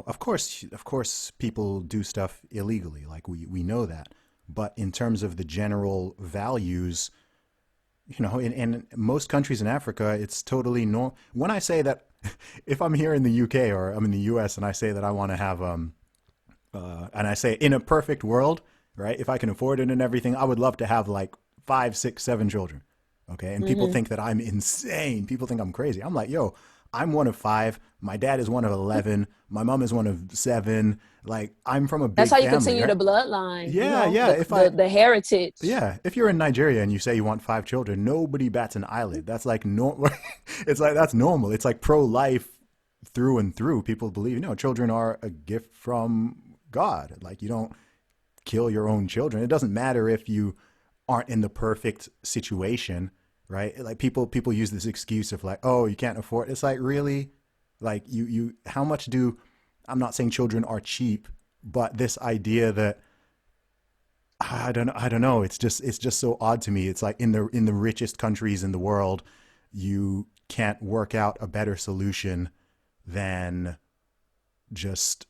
S1: of course, people do stuff illegally. Like we know that, but in terms of the general values, in most countries in Africa, it's totally normal. When I say that, if I'm here in the UK or I'm in the US and I say that I want to have and I say in a perfect world, right? If I can afford it and everything, I would love to have like five, six, seven children. Okay. And people
S2: Mm-hmm.
S1: think that I'm insane. People think I'm crazy. I'm like, yo, I'm one of five. My dad is one of 11. My mom is one of seven. Like, I'm from a
S2: That's
S1: big
S2: how you
S1: family,
S2: continue the
S1: right?
S2: bloodline. You
S1: Yeah.
S2: know,
S1: Yeah.
S2: the
S1: If
S2: the
S1: I,
S2: the heritage.
S1: yeah, if you're in Nigeria and you say you want five children, nobody bats an eyelid. That's like no, it's like that's normal. It's like pro-life through and through. People believe, children are a gift from God. Like you don't kill your own children. It doesn't matter if you aren't in the perfect situation, right? Like people use this excuse of like, oh, you can't afford. It's like really, like how much do? I'm not saying children are cheap, but this idea that I don't know. It's just so odd to me. It's like in the richest countries in the world, you can't work out a better solution than just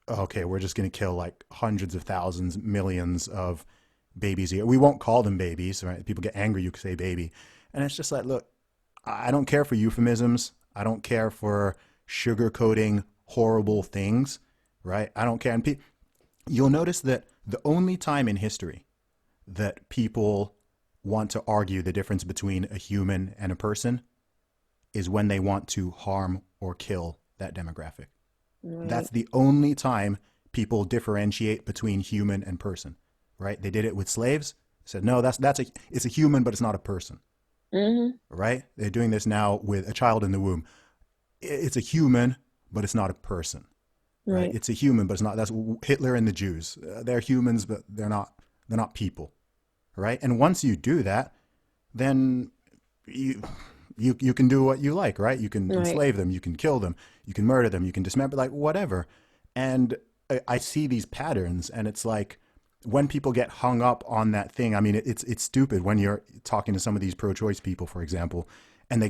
S1: okay, we're just going to kill like hundreds of thousands, millions of babies here. We won't call them babies, right? People get angry. You say baby, and it's just like, look, I don't care for euphemisms. I don't care for sugarcoating horrible things, right? I don't care. And you'll notice that the only time in history that people want to argue the difference between a human and a person is when they want to harm or kill that demographic.
S2: Right.
S1: That's the only time people differentiate between human and person, right? They did it with slaves. Said no, it's a human, but it's not a person,
S2: Mm-hmm.
S1: right? They're doing this now with a child in the womb. It's a human, but it's not a person, right?
S2: Right.
S1: It's a human, but it's not. That's Hitler and the Jews. They're humans, but they're not. They're not people, right? And once you do that, then you you can do what you like, right? You can
S2: Right.
S1: enslave them, you can kill them, you can murder them, you can dismember, like whatever. And I see these patterns, and it's like when people get hung up on that thing. I mean, it's stupid when you're talking to some of these pro-choice people, for example, and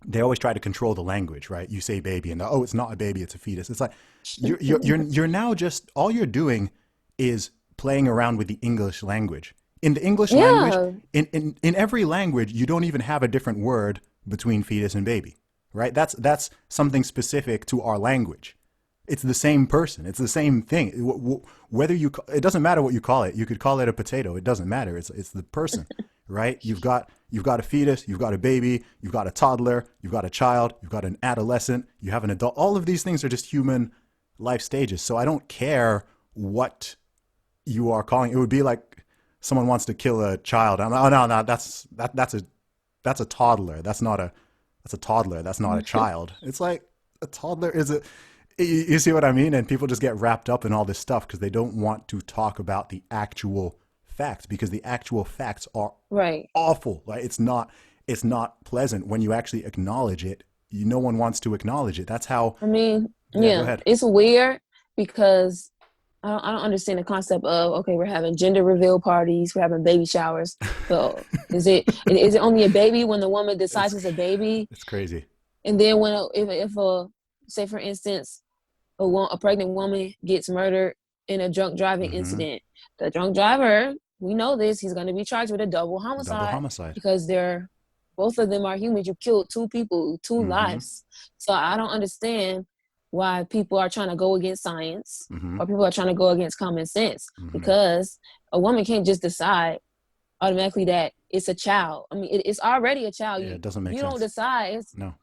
S1: they always try to control the language, right? You say baby, and oh, it's not a baby, it's a fetus. It's like you're now just all you're doing is playing around with the English language. In the English language,
S2: Yeah.
S1: in every language, you don't even have a different word between fetus and baby, right? That's something specific to our language. It's the same person. It's the same thing. Whether it doesn't matter what you call it. You could call it a potato. It doesn't matter. It's the person, right? You've got a fetus. You've got a baby. You've got a toddler. You've got a child. You've got an adolescent. You have an adult. All of these things are just human life stages. So I don't care what you are calling. It would be like someone wants to kill a child. I'm like, oh no, that's a toddler. That's a toddler. That's not a child. It's like a toddler is a. You see what I mean? And people just get wrapped up in all this stuff because they don't want to talk about the actual facts because the actual facts are
S2: Right.
S1: awful. Like it's not pleasant when you actually acknowledge it. No one wants to acknowledge it. That's how.
S2: I mean,
S1: Yeah, go
S2: yeah,
S1: ahead.
S2: it's weird because I don't understand the concept of okay, we're having gender reveal parties, we're having baby showers. So is it only a baby when the woman
S1: It's
S2: decides it's a baby,
S1: it's crazy.
S2: and then when if a say for instance a pregnant woman gets murdered in a drunk driving
S1: Hmm.
S2: incident, the drunk driver, we know this, he's going to be charged with a double
S1: Double
S2: homicide
S1: homicide.
S2: because they're both of them are humans. You killed two people, two
S1: Hmm.
S2: lives. So I don't understand why people are trying to go against science
S1: Hmm.
S2: or people are trying to go against common sense
S1: Hmm.
S2: because a woman can't just decide automatically that it's a child. I mean, it's already a child.
S1: Yeah,
S2: You
S1: it doesn't make
S2: you don't
S1: sense.
S2: decide. It's,
S1: No.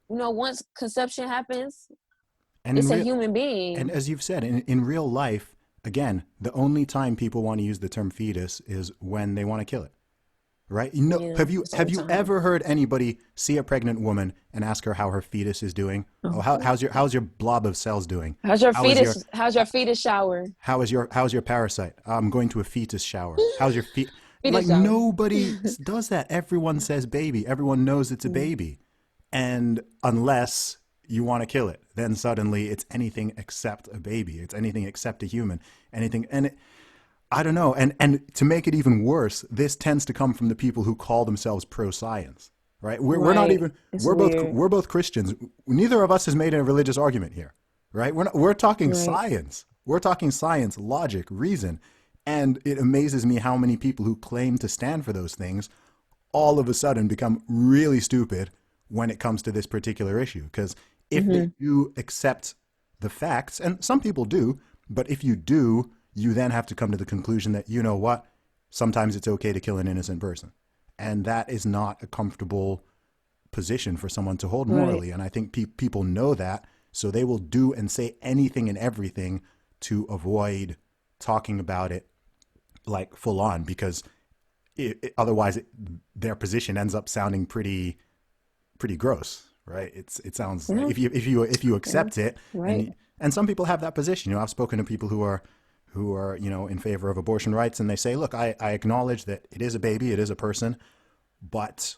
S2: once conception happens,
S1: And in
S2: it's a
S1: real
S2: human
S1: and
S2: being.
S1: as you've said, in real life, again, the only time people want to use the term fetus is when they want to kill it. Right?
S2: Yeah, it's all
S1: Have
S2: the
S1: you
S2: time.
S1: ever heard anybody see a pregnant woman and ask her how her fetus is doing? Oh,
S2: Oh.
S1: how's your blob of cells doing?
S2: How's your
S1: How is your
S2: fetus? How's your fetus shower?
S1: how's your parasite? I'm going to a fetus shower. How's your feet? Like
S2: Fetus shower.
S1: nobody does that. Everyone says baby. Everyone knows it's a
S2: Mm.
S1: baby. And unless you want to kill it, then suddenly it's anything except a baby. It's anything except a human. Anything and it, I don't know. And to make it even worse, this tends to come from the people who call themselves pro science. Right? We're not
S2: Right.
S1: even
S2: It's weird.
S1: we're both Christians. Neither of us has made a religious argument here. Right? We're talking
S2: Right.
S1: science. We're talking science, logic, reason. And it amazes me how many people who claim to stand for those things all of a sudden become really stupid when it comes to this particular issue. Because if they
S2: Hmm.
S1: do accept the facts, and some people do, but if you do, you then have to come to the conclusion that, you know what, sometimes it's okay to kill an innocent person. And that is not a comfortable position for someone to hold
S2: Right.
S1: morally. And I think people know that. So they will do and say anything and everything to avoid talking about it like full on because otherwise their position ends up sounding pretty gross, right? It sounds like
S2: Yeah.
S1: if you
S2: Yeah.
S1: accept it,
S2: Right.
S1: and some people have that position. You know, I've spoken to people who are in favor of abortion rights, and they say, look, I acknowledge that it is a baby, it is a person, but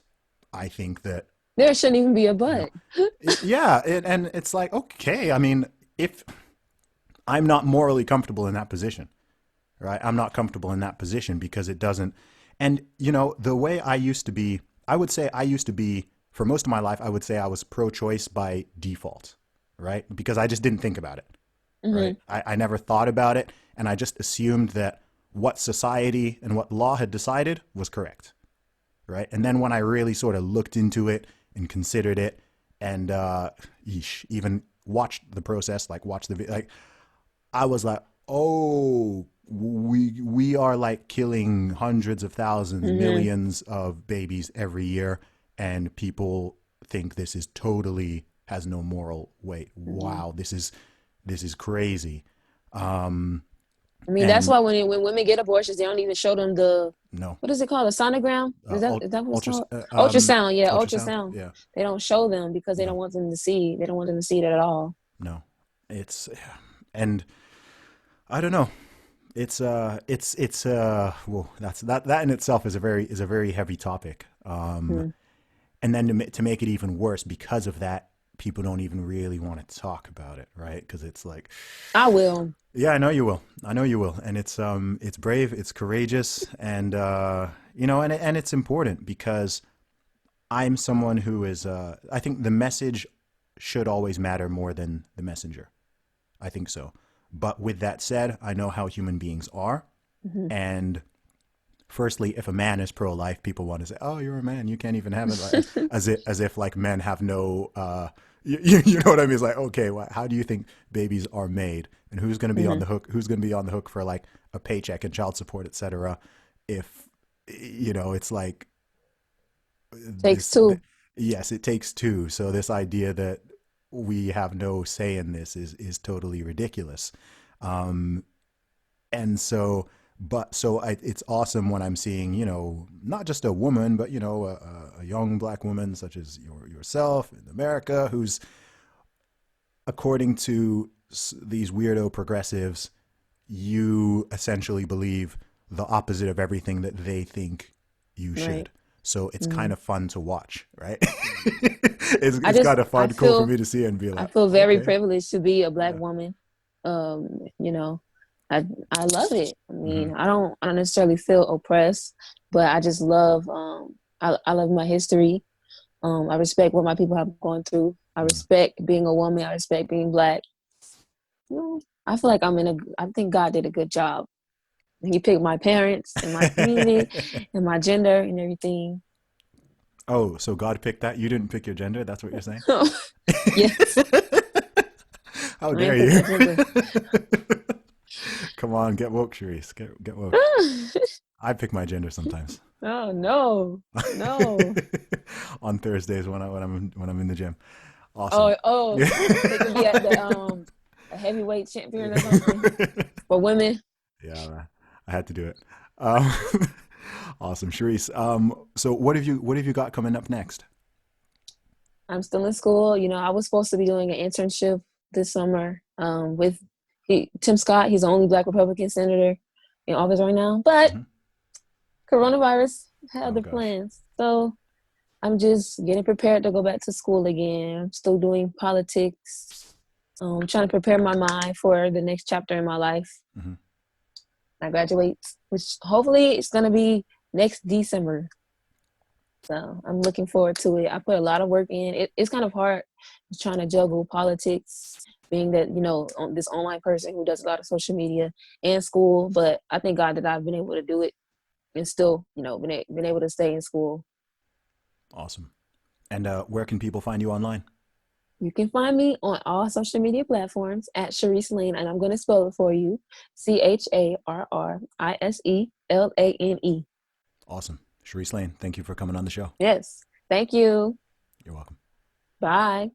S1: I think that
S2: There shouldn't even be a
S1: you know,
S2: but.
S1: yeah, and it's like okay, I mean, if I'm not morally comfortable in that position, right? I'm not comfortable in that position because it doesn't. And, the way I used to be, I would say I used to be, for most of my life, I would say I was pro choice by default, right? Because I just didn't think about it,
S2: Hmm.
S1: right? I never thought about it. And I just assumed that what society and what law had decided was correct, right? And then when I really sort of looked into it and considered it and, even watched the process, like watched the, like, I was like, oh, we are like killing hundreds of thousands,
S2: Hmm.
S1: millions of babies every year, and people think this is totally has no moral weight.
S2: Hmm.
S1: Wow, this is crazy. Um,
S2: I mean, that's
S1: and
S2: why when women get abortions, they don't even show them the,
S1: no,
S2: what is it called? A sonogram? Is that what it's
S1: ultra,
S2: called? Ultrasound. Yeah,
S1: ultrasound.
S2: ultrasound.
S1: Yeah,
S2: They don't show them because they don't
S1: no,
S2: want them to see. They don't want them to see it at all.
S1: no. It's and I don't know. Well, that in itself is a very heavy topic.
S2: Hmm.
S1: And then to make it even worse, because of that, people don't even really want to talk about it, right? Because it's like,
S2: I will.
S1: yeah, I know you will, I know you will, and it's brave, it's courageous, and and it's important because I'm someone who is, I think the message should always matter more than the messenger. I think so. But with that said, I know how human beings are,
S2: Hmm.
S1: and firstly, if a man is pro-life, people want to say, "Oh, you're a man. You can't even have it," like, as if like men have no. You know what I mean? It's like, okay, well, how do you think babies are made, and who's going to be on
S2: Hmm.
S1: the hook? Who's going to be on the hook for like a paycheck and child support, etc. If it's like
S2: Takes
S1: this.
S2: two.
S1: Yes, it takes two. So this idea that we have no say in this is totally ridiculous. Um, and so it's awesome when I'm seeing not just a woman but a young black woman such as yourself in America who's according to these weirdo progressives you essentially believe the opposite of everything that they think you
S2: Right.
S1: should, so it's
S2: Hmm.
S1: kind of fun to watch, right? it's,
S2: I
S1: it's
S2: just
S1: kind of
S2: I
S1: fun cool for
S2: feel
S1: me to see and be
S2: I
S1: like,
S2: feel
S1: oh,
S2: very
S1: okay.
S2: privileged to be a black
S1: Yeah.
S2: woman. You know, I love it. I
S1: Hmm.
S2: mean, I don't necessarily feel oppressed, but I just love I love my history. I respect what my people have gone through. I
S1: Hmm.
S2: respect being a woman. I respect being black. I feel like I think God did a good job. He picked my parents and my community and my gender and everything.
S1: Oh, so God picked that? You didn't pick your gender? That's what you're saying?
S2: Yes,
S1: How
S2: I
S1: dare
S2: ain't pick
S1: you?
S2: my gender.
S1: Come on, get woke, Charisse. Get woke. I pick my gender sometimes.
S2: Oh no, no.
S1: On Thursdays when I'm in the gym. Awesome.
S2: Oh, oh, so it could be at the a heavyweight champion or something for women.
S1: Yeah, man. I had to do it. Um, awesome, Charisse. So what have you got coming up next?
S2: I'm still in school. You know, I was supposed to be doing an internship this summer with Tim Scott. He's the only Black Republican senator in office right now, but
S1: Hmm.
S2: coronavirus had
S1: Oh
S2: other
S1: gosh.
S2: plans. So I'm just getting prepared to go back to school again. I'm still doing politics, trying to prepare my mind for the next chapter in my life.
S1: Hmm.
S2: I graduate, which hopefully it's going to be next December. So I'm looking forward to it. I put a lot of work in. It's kind of hard trying to juggle politics, being that, you know, this online person who does a lot of social media and school. But I thank God that I've been able to do it and still, you know, been able to stay in school.
S1: Awesome. And where can people find you online?
S2: You can find me on all social media platforms at Charrise Lane, and I'm going to spell it for you: CharriseLane.
S1: Awesome. Charisse Lane, thank you for coming on the show.
S2: Yes. Thank you.
S1: You're welcome.
S2: Bye.